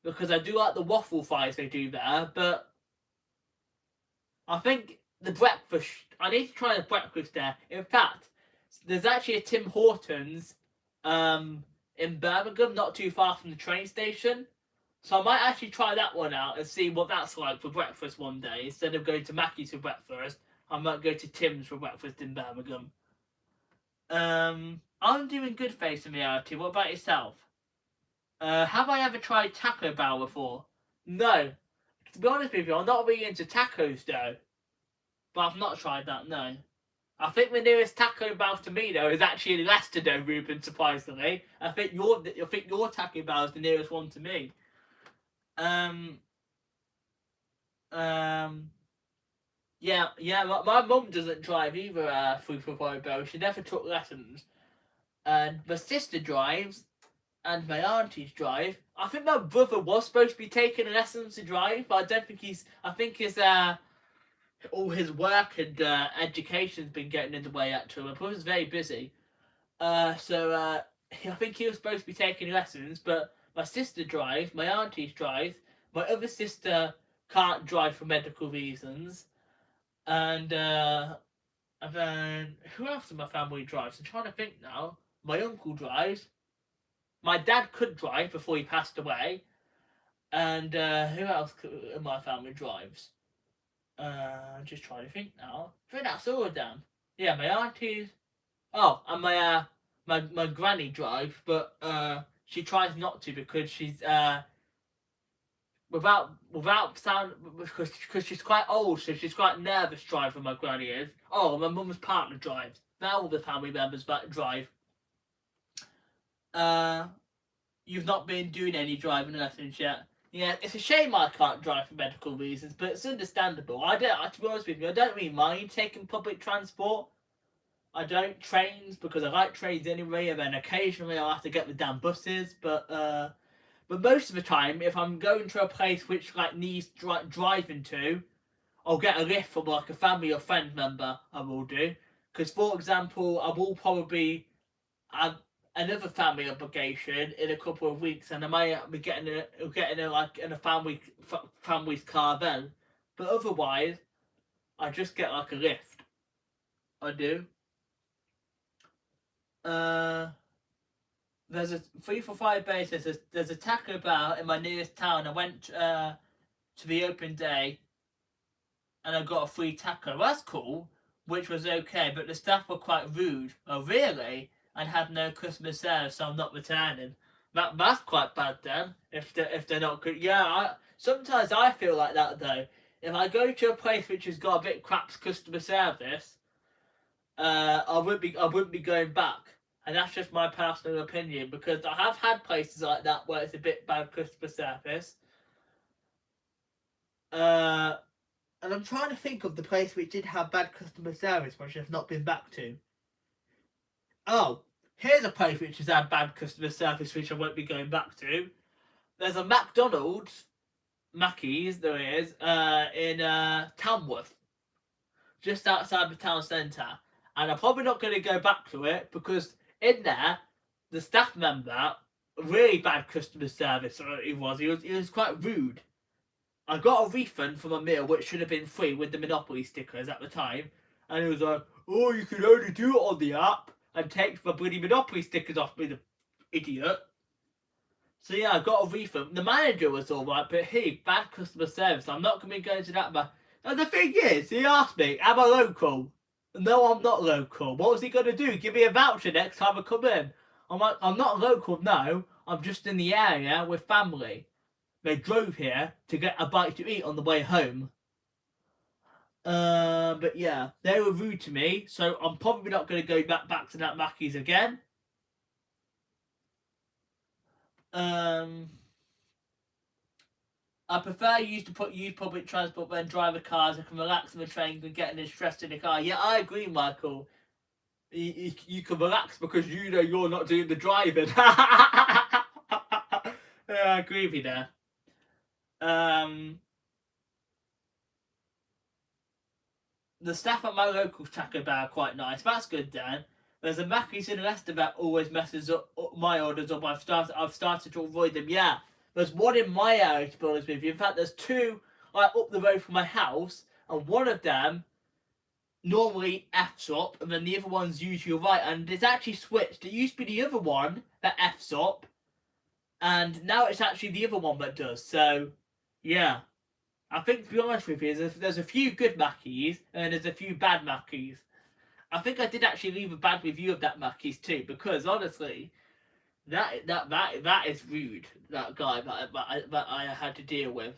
because I do like the waffle fries they do there, but I think the breakfast. I need to try the breakfast there. In fact, there's actually a Tim Hortons in Birmingham, not too far from the train station. So I might actually try that one out and see what that's like for breakfast one day. Instead of going to Mackey's for breakfast, I might go to Tim's for breakfast in Birmingham. I'm doing good, face in reality. What about yourself? Have I ever tried Taco Bell before? No. To be honest with you, I'm not really into tacos though. But I've not tried that, no. I think the nearest Taco Bell to me though is actually in Leicester though, Ruben, surprisingly. I think your Taco Bell is the nearest one to me. Yeah, my mum doesn't drive either, 345 Bell. She never took lessons. And my sister drives, and my auntie's drive. I think my brother was supposed to be taking lessons to drive, but I don't think he's. I think his all his work and education's been getting in the way. Actually, my brother's very busy. So I think he was supposed to be taking lessons, but my sister drives, my auntie's drives, my other sister can't drive for medical reasons, and then who else in my family drives? I'm trying to think now. My uncle drives. My dad could drive before he passed away, and who else in my family drives? I'm just trying to think now. I think that's all of them. Yeah, my aunties. Oh, and my granny drives, but she tries not to because she's without sound because she's quite old, so she's quite nervous driving. My granny is. Oh, my mum's partner drives. Now all the family members drive. You've not been doing any driving lessons yet. Yeah, it's a shame I can't drive for medical reasons, but it's understandable. To be honest with you, I don't really mind taking public transport. I don't trains because I like trains anyway, and then occasionally I'll have to get the damn buses. But most of the time, if I'm going to a place which like needs driving to, I'll get a lift from like a family or friend member. I will do, because for example, I will probably have another family obligation in a couple of weeks, and I might be getting a family's car then. But otherwise, I just get like a lift. I do. There's a 3 for 5 basis. There's a Taco Bell in my nearest town. I went to the open day, and I got a free taco. That's cool, which was okay, but the staff were quite rude. Oh, really? And had no customer service, so I'm not returning. That's quite bad then. If they're not good, yeah. Sometimes I feel like that though. If I go to a place which has got a bit crap customer service, I wouldn't be going back. And that's just my personal opinion, because I have had places like that where it's a bit bad customer service. And I'm trying to think of the place which did have bad customer service, which I've not been back to. Oh, here's a place which has had bad customer service, which I won't be going back to. There's a Mackey's, there is, in Tamworth, just outside the town centre. And I'm probably not going to go back to it, because in there, the staff member, really bad customer service, he was quite rude. I got a refund for my meal, which should have been free with the Monopoly stickers at the time. And he was like, oh, you can only do it on the app, and takes my bloody Monopoly stickers off me, the idiot. So yeah, I got a refund. The manager was alright, but bad customer service. I'm not going to be going to that. And the thing is, he asked me, am I local? No, I'm not local. What was he going to do? Give me a voucher next time I come in? I'm like, I'm not local, no. I'm just in the area with family. They drove here to get a bite to eat on the way home. But yeah, they were rude to me, so I'm probably not going to go back to that Mackey's again. I prefer use public transport than drive a car, as I can relax on the train than getting stressed in the car. Yeah, I agree, Michael. You can relax because you know you're not doing the driving. Yeah, I agree with you there. The staff at my local Taco Bell are quite nice. That's good, Dan. There's a Mackey's in Leicester that always messes up my orders up. I've started to avoid them. Yeah, there's one in my area, to be honest with you. In fact, there's two up the road from my house, and one of them normally F's up, and then the other one's usually right. And it's actually switched. It used to be the other one that F's up, and now it's actually the other one that does. So, yeah. I think, to be honest with you, there's a few good Mackeys and there's a few bad Mackeys. I think I did actually leave a bad review of that Mackeys too, because honestly, that is rude. That guy that I had to deal with.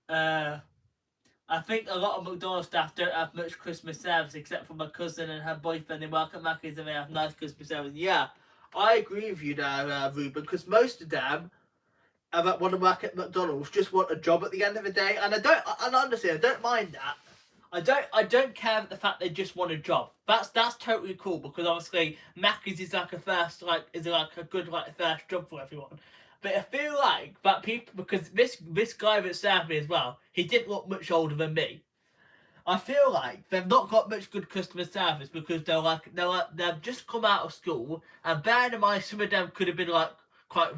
I think a lot of McDonald's staff don't have much Christmas service, except for my cousin and her boyfriend. They work at Mackeys and they have nice Christmas service. Yeah, I agree with you there, Ruben, because most of them that want to work at McDonald's just want a job at the end of the day, and honestly, I don't mind that. I don't care about the fact they just want a job. That's totally cool because obviously Mackey's is like a first a good first job for everyone. But I feel like that people because this guy that served me as well, he didn't look much older than me. I feel like they've not got much good customer service because they've just come out of school, and bearing in mind some of them could have been like quite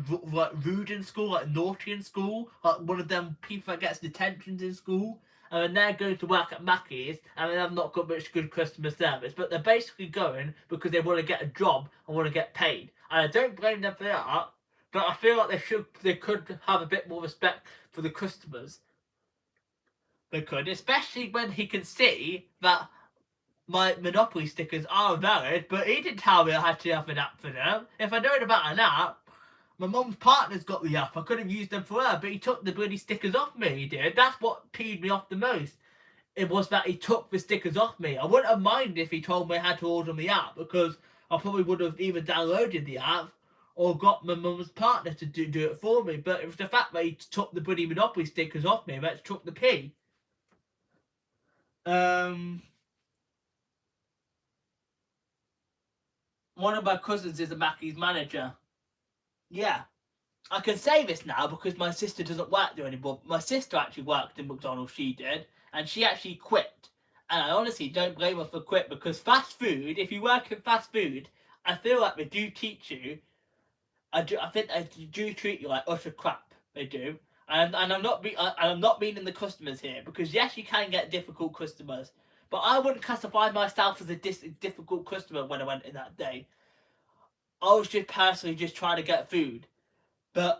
rude in school, like naughty in school, like one of them people that gets detentions in school, and then they're going to work at Mackey's and they've not got much good customer service, but they're basically going because they want to get a job and want to get paid, and I don't blame them for that. But I feel like they could have a bit more respect for the customers. They could, especially when he can see that my Monopoly stickers are valid, but he didn't tell me I had to have an app for them. If I'd known about an app, my mum's partner's got the app. I could have used them for her, but he took the bloody stickers off me, he did. That's what peed me off the most. It was that he took the stickers off me. I wouldn't have minded if he told me I had to order on the app, because I probably would have either downloaded the app or got my mum's partner to do it for me. But it was the fact that he took the bloody Monopoly stickers off me that took the pee. One of my cousins is a Mackey's manager. Yeah. I can say this now because my sister doesn't work there anymore. My sister actually worked in McDonald's, she did, and she actually quit. And I honestly don't blame her for quit because fast food, if you work in fast food, I feel like they do teach you. I think they do treat you like utter crap. They do. And I'm not meaning the customers here because yes, you can get difficult customers, but I wouldn't classify myself as a difficult customer when I went in that day. I was just personally just trying to get food, but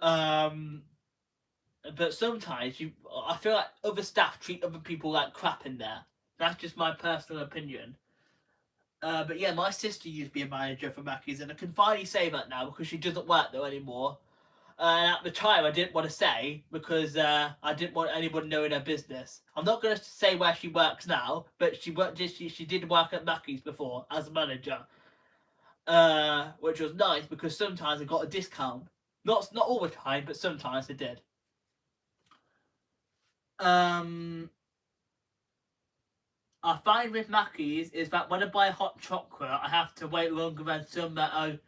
sometimes I feel like other staff treat other people like crap in there. That's just my personal opinion. But yeah, my sister used to be a manager for Mackey's, and I can finally say that now because she doesn't work there anymore. And at the time, I didn't want to say because I didn't want anyone knowing her business. I'm not going to say where she works now, but she did work at Mackey's before as a manager, which was nice because sometimes I got a discount. Not all the time, but sometimes I did. I find with Mackey's is that when I buy hot chocolate, I have to wait longer than some that are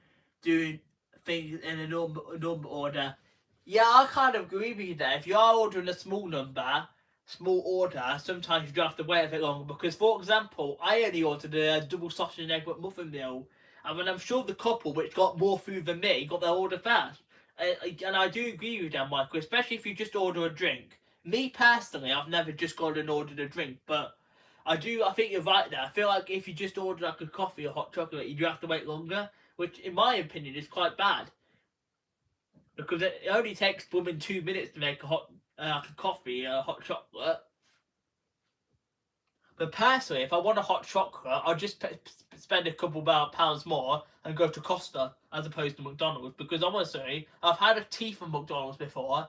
doing things in a normal order. Yeah, I kind of agree with you there. If you are ordering a small order, sometimes you do have to wait a bit longer because, for example, I only ordered a double sausage and egg McMuffin meal, and then I'm sure the couple, which got more food than me, got their order first. And I do agree with them, Michael, especially if you just order a drink. Me personally, I've never just gone and ordered a drink, but I think you're right there. I feel like if you just order like a coffee or hot chocolate, you do have to wait longer, which in my opinion is quite bad. Because it only takes blooming 2 minutes to make a coffee, a hot chocolate. But personally, if I want a hot chocolate, I'll just spend a couple pounds more and go to Costa as opposed to McDonald's. Because honestly, I've had a tea from McDonald's before,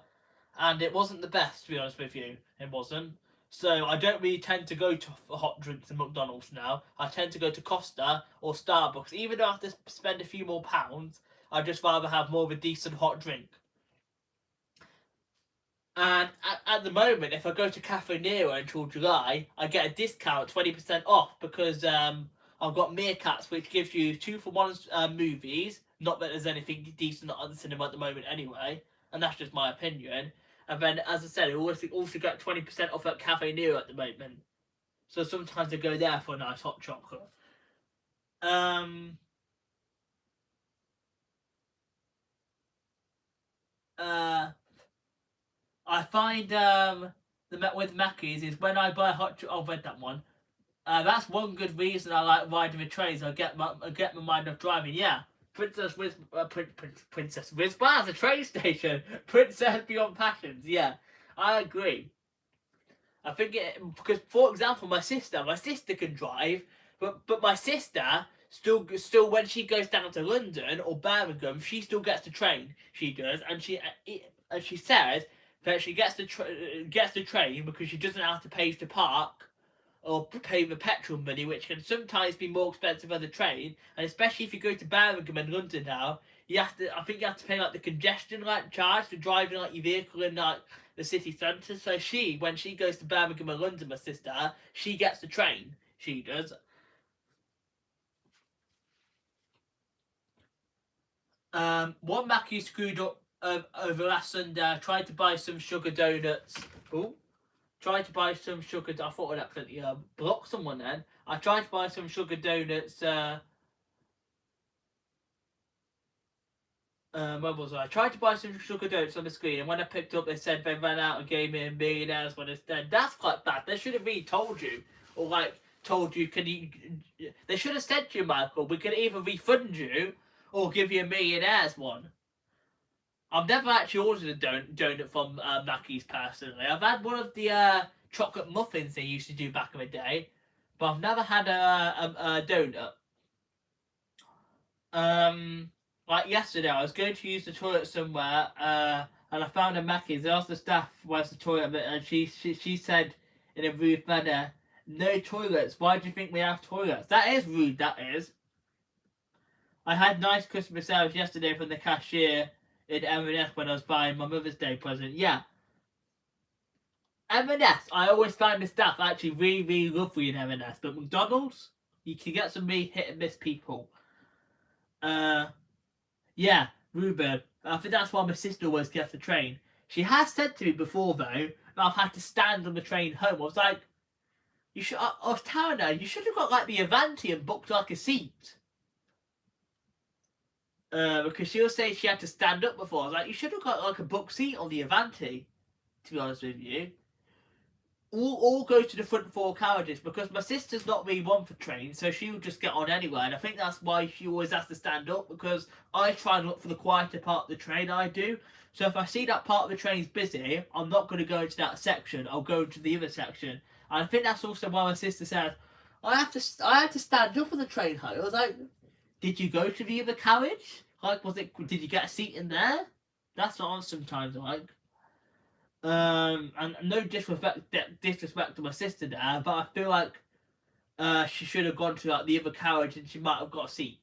and it wasn't the best, to be honest with you. It wasn't. So I don't really tend to go to hot drinks in McDonald's now. I tend to go to Costa or Starbucks. Even though I have to spend a few more pounds, I'd just rather have more of a decent hot drink. And at the moment, if I go to Cafe Nero until July, I get a discount, 20% off, because I've got Meerkats, which gives you 2-for-1 movies. Not that there's anything decent at the cinema at the moment anyway, and that's just my opinion. And then, as I said, I also get 20% off at Cafe Nero at the moment. So sometimes I go there for a nice hot chocolate. I find with Mackey's is when I buy hot chocolate. I've read that one. That's one good reason I like riding the trains. I get my mind off driving. Yeah, Princess Whisper, the train station. Princess Beyond Passions. Yeah, I agree. I think because, for example, my sister can drive, but my sister still when she goes down to London or Birmingham, she still gets the train. She does, and she says that she gets the train because she doesn't have to pay to park or pay the petrol money, which can sometimes be more expensive than the train. And especially if you go to Birmingham and London now, I think you have to pay like the congestion charge for driving like your vehicle in like the city centre. So when she goes to Birmingham and London, my sister, she gets the train. She does. One Mackie screwed up over last Sunday. I tried to buy some sugar donuts. Oh, tried to buy some sugar. I thought I'd accidentally block someone then. I tried to buy some sugar donuts. What was I? Tried to buy some sugar donuts on the screen, and when I picked up, they said they ran out and gave me a millionaires when it's dead. That's quite bad. They should have really told you, or like told you, can you? They should have said to you, Michael, we can either refund you or give you a millionaires one. I've never actually ordered a donut from Mackey's personally. I've had one of the chocolate muffins they used to do back in the day, but I've never had a donut. Like yesterday, I was going to use the toilet somewhere, and I found a Mackey's. I asked the staff where's the toilet, and she said in a rude manner, "No toilets. Why do you think we have toilets?" That is rude. That is. I had nice customer service yesterday from the cashier in M&S when I was buying my Mother's Day present. Yeah. M&S, I always find the staff actually really, really lovely in M&S. But McDonald's, you can get some really hit and miss people. Yeah, Ruben. I think that's why my sister always gets the train. She has said to me before, though, that I've had to stand on the train home. I was like, I was telling her, you should have got like the Avanti and booked like a seat. Because she'll say she had to stand up before. I was like, you should have got like a book seat on the Avanti, to be honest with you. All go to the front four carriages because my sister's not really one for trains, so she'll just get on anywhere. And I think that's why she always has to stand up, because I try and look for the quieter part of the train. I do. So if I see that part of the train's busy, I'm not going to go into that section. I'll go into the other section. And I think that's also why my sister says, I had to stand up for the train home. I was like, did you go to the other carriage? Like, did you get a seat in there? That's what I'm sometimes like. And no disrespect to my sister there, but I feel like she should have gone to like the other carriage and she might have got a seat.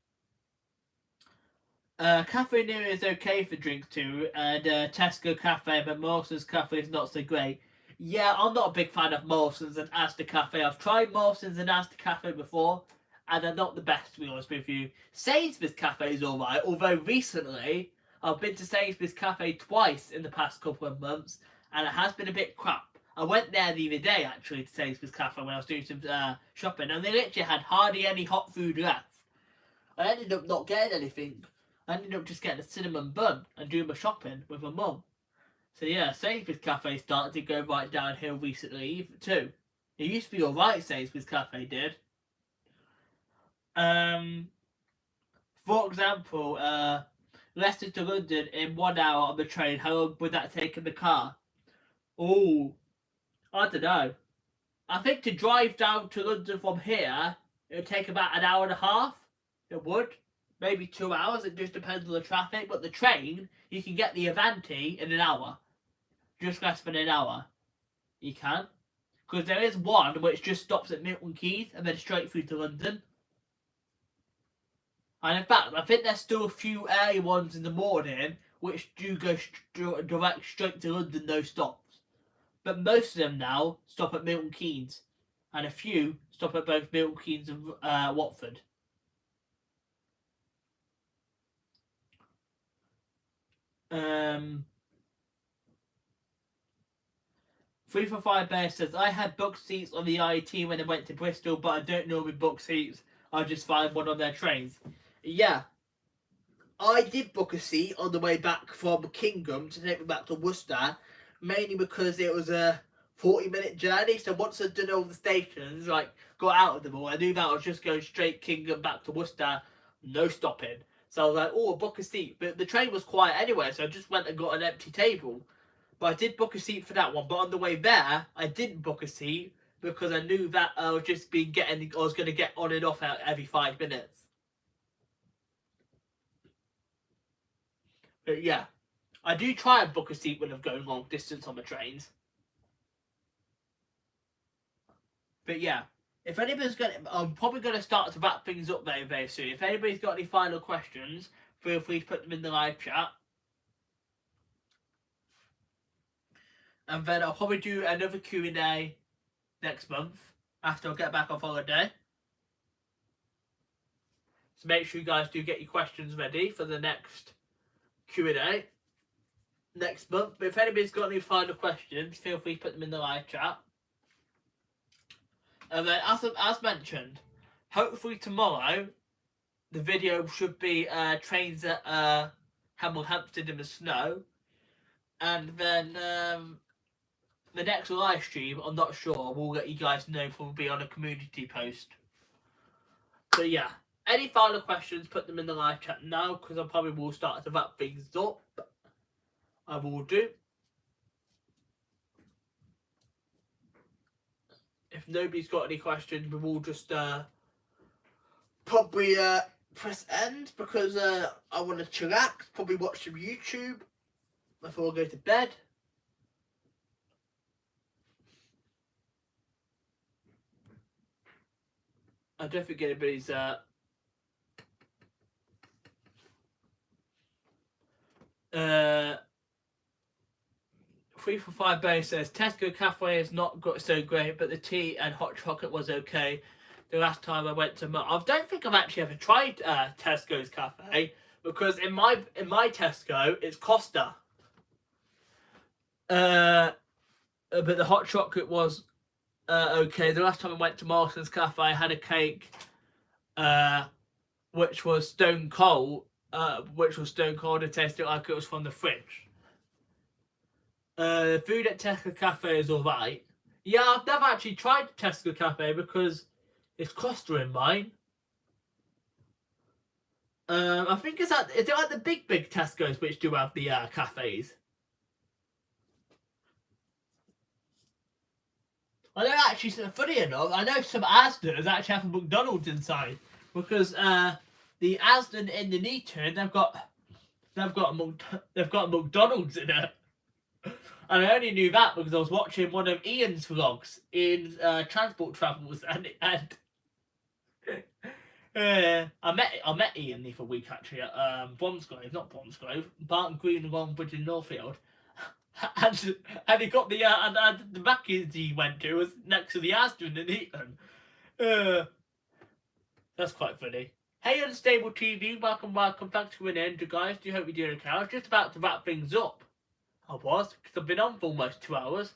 Cafe Near is okay for drinks too, and Tesco Cafe, but Mawson's Cafe is not so great. Yeah, I'm not a big fan of Mawson's and Asda Cafe. I've tried Mawson's and Asda Cafe before, and they're not the best, to be honest with you. Sainsbury's Cafe is alright, although recently I've been to Sainsbury's Cafe twice in the past couple of months, and it has been a bit crap. I went there the other day, actually, to Sainsbury's Cafe when I was doing some shopping, and they literally had hardly any hot food left. I ended up not getting anything. I ended up just getting a cinnamon bun and doing my shopping with my mum. So yeah, Sainsbury's Cafe started to go right downhill recently, too. It used to be alright, Sainsbury's Cafe did. For example, Leicester to London in 1 hour on the train. How long would that take in the car? Oh, I don't know. I think to drive down to London from here, it would take about an hour and a half. It would. Maybe 2 hours. It just depends on the traffic. But the train, you can get the Avanti in an hour. Just less than an hour. You can. Because there is one which just stops at Milton Keynes and then straight through to London. And in fact, I think there's still a few early ones in the morning which do go direct straight to London, no stops. But most of them now stop at Milton Keynes. And a few stop at both Milton Keynes and Watford. Three for Five Bear says, I had booked seats on the IET when I went to Bristol, but I don't normally book seats. I just find one on their trains. Yeah. I did book a seat on the way back from Kingham to take me back to Worcester, mainly because it was a 40-minute journey. So once I'd done all the stations, like got out of them all, I knew that I was just going straight Kingham back to Worcester, no stopping. So I was like, oh, I'll book a seat. But the train was quiet anyway, so I just went and got an empty table. But I did book a seat for that one. But on the way there, I didn't book a seat because I knew that I was going to get on and off every 5 minutes. But yeah, I do try and book a seat when I'm going long distance on the trains. But yeah, if anybody's I'm probably going to start to wrap things up very, very soon. If anybody's got any final questions, feel free to put them in the live chat. And then I'll probably do another Q&A next month after I get back off holiday. So make sure you guys do get your questions ready for the next Q&A next month. But if anybody's got any final questions, feel free to put them in the live chat. And then, as mentioned, hopefully tomorrow the video should be trains at Hemel Hempstead in the snow. And then the next live stream, I'm not sure, we'll let you guys know, probably on a community post. But yeah, any final questions, put them in the live chat now, because I probably will start to wrap things up. I will do. If nobody's got any questions, we will just probably press end, because I want to chillax, probably watch some YouTube before I go to bed. I don't think anybody's 345 Bay says Tesco Cafe is not got so great, but the tea and hot chocolate was okay. The last time I went to I don't think I've actually ever tried Tesco's Cafe, because in my Tesco it's Costa. But the hot chocolate was okay. The last time I went to Marston's Cafe, I had a cake which was stone cold. It tasted like it was from the fridge. The food at Tesco Cafe is alright. Yeah, I've never actually tried Tesco Cafe because it's Costa in mine. I think is it like the big Tesco's which do have the cafes? I know, actually, funny enough, I know some Asda's actually have a McDonald's inside, because the Asda in the Nuneaton, they've got a McDonald's in it. And I only knew that because I was watching one of Ian's vlogs in Transport Travels, and I met Ian the other week actually at Barton Green and Long Bridge in Northfield. And he got the and the Mackies he went to was next to the Asda in Nuneaton. That's quite funny. Hey, Unstable TV, welcome. Thanks for coming in, guys. Do hope you're doing okay. I was just about to wrap things up. I was, because I've been on for almost 2 hours.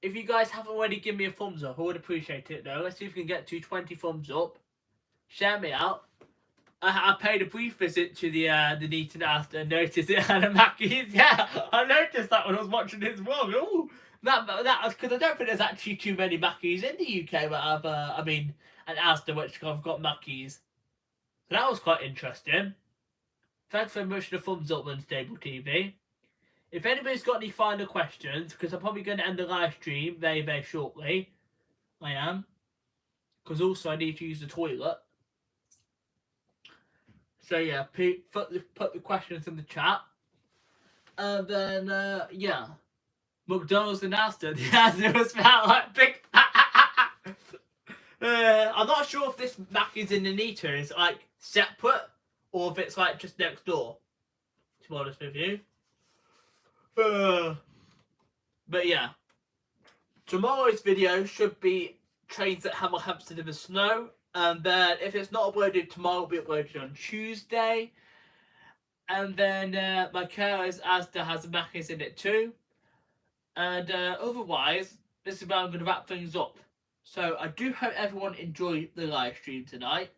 If you guys haven't already given me a thumbs up, I would appreciate it though. Let's see if we can get to 20 thumbs up. Share me out. I paid a brief visit to the Nuneaton Asda and noticed it had a Mackies. Yeah, I noticed that when I was watching his vlog. Ooh, that was because I don't think there's actually too many Mackies in the UK that have, an Asda which have got Mackies. So that was quite interesting. Thanks very much for the thumbs up, Unstable TV. If anybody's got any final questions, because I'm probably going to end the live stream very, very shortly. I am. Because also I need to use the toilet. So yeah, put the questions in the chat. And then, yeah. McDonald's and Asda. The Asda was about like big... I'm not sure if this Mackies in Nuneaton is like separate, or if it's like just next door, to be honest with you. But yeah, tomorrow's video should be trains at Hemel Hempstead in the snow, and then if it's not uploaded tomorrow, it'll be uploaded on Tuesday. And then my carers Asda has a Mackies in it too. And otherwise, this is where I'm going to wrap things up. So I do hope everyone enjoyed the live stream tonight.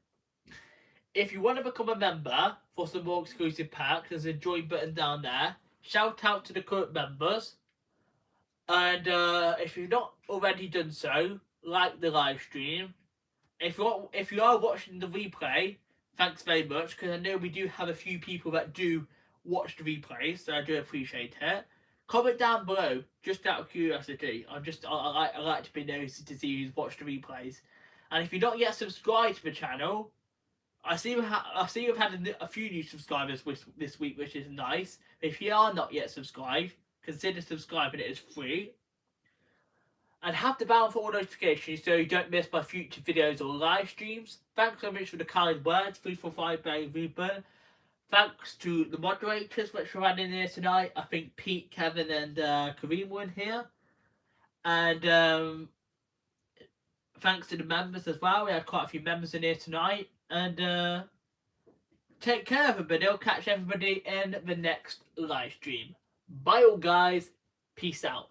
If you want to become a member for some more exclusive packs, there's a join button down there. Shout out to the current members. And if you've not already done so, like the live stream. If you are watching the replay, thanks very much, because I know we do have a few people that do watch the replay, so I do appreciate it. Comment down below, just out of curiosity. I like to be nosy to see who's watched the replays. And if you're not yet subscribed to the channel, I see we've had a few new subscribers this week, which is nice. If you are not yet subscribed, consider subscribing. It is free. And have the bell for all notifications so you don't miss my future videos or live streams. Thanks so much for the kind words. 345 Barry Rupert. Thanks to the moderators which were in here tonight. I think Pete, Kevin, and Kareem were in here. And thanks to the members as well. We had quite a few members in here tonight. And take care, everybody. I'll catch everybody in the next live stream. Bye, all guys. Peace out.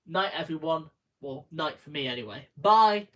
Night, everyone. Well, night for me anyway. Bye.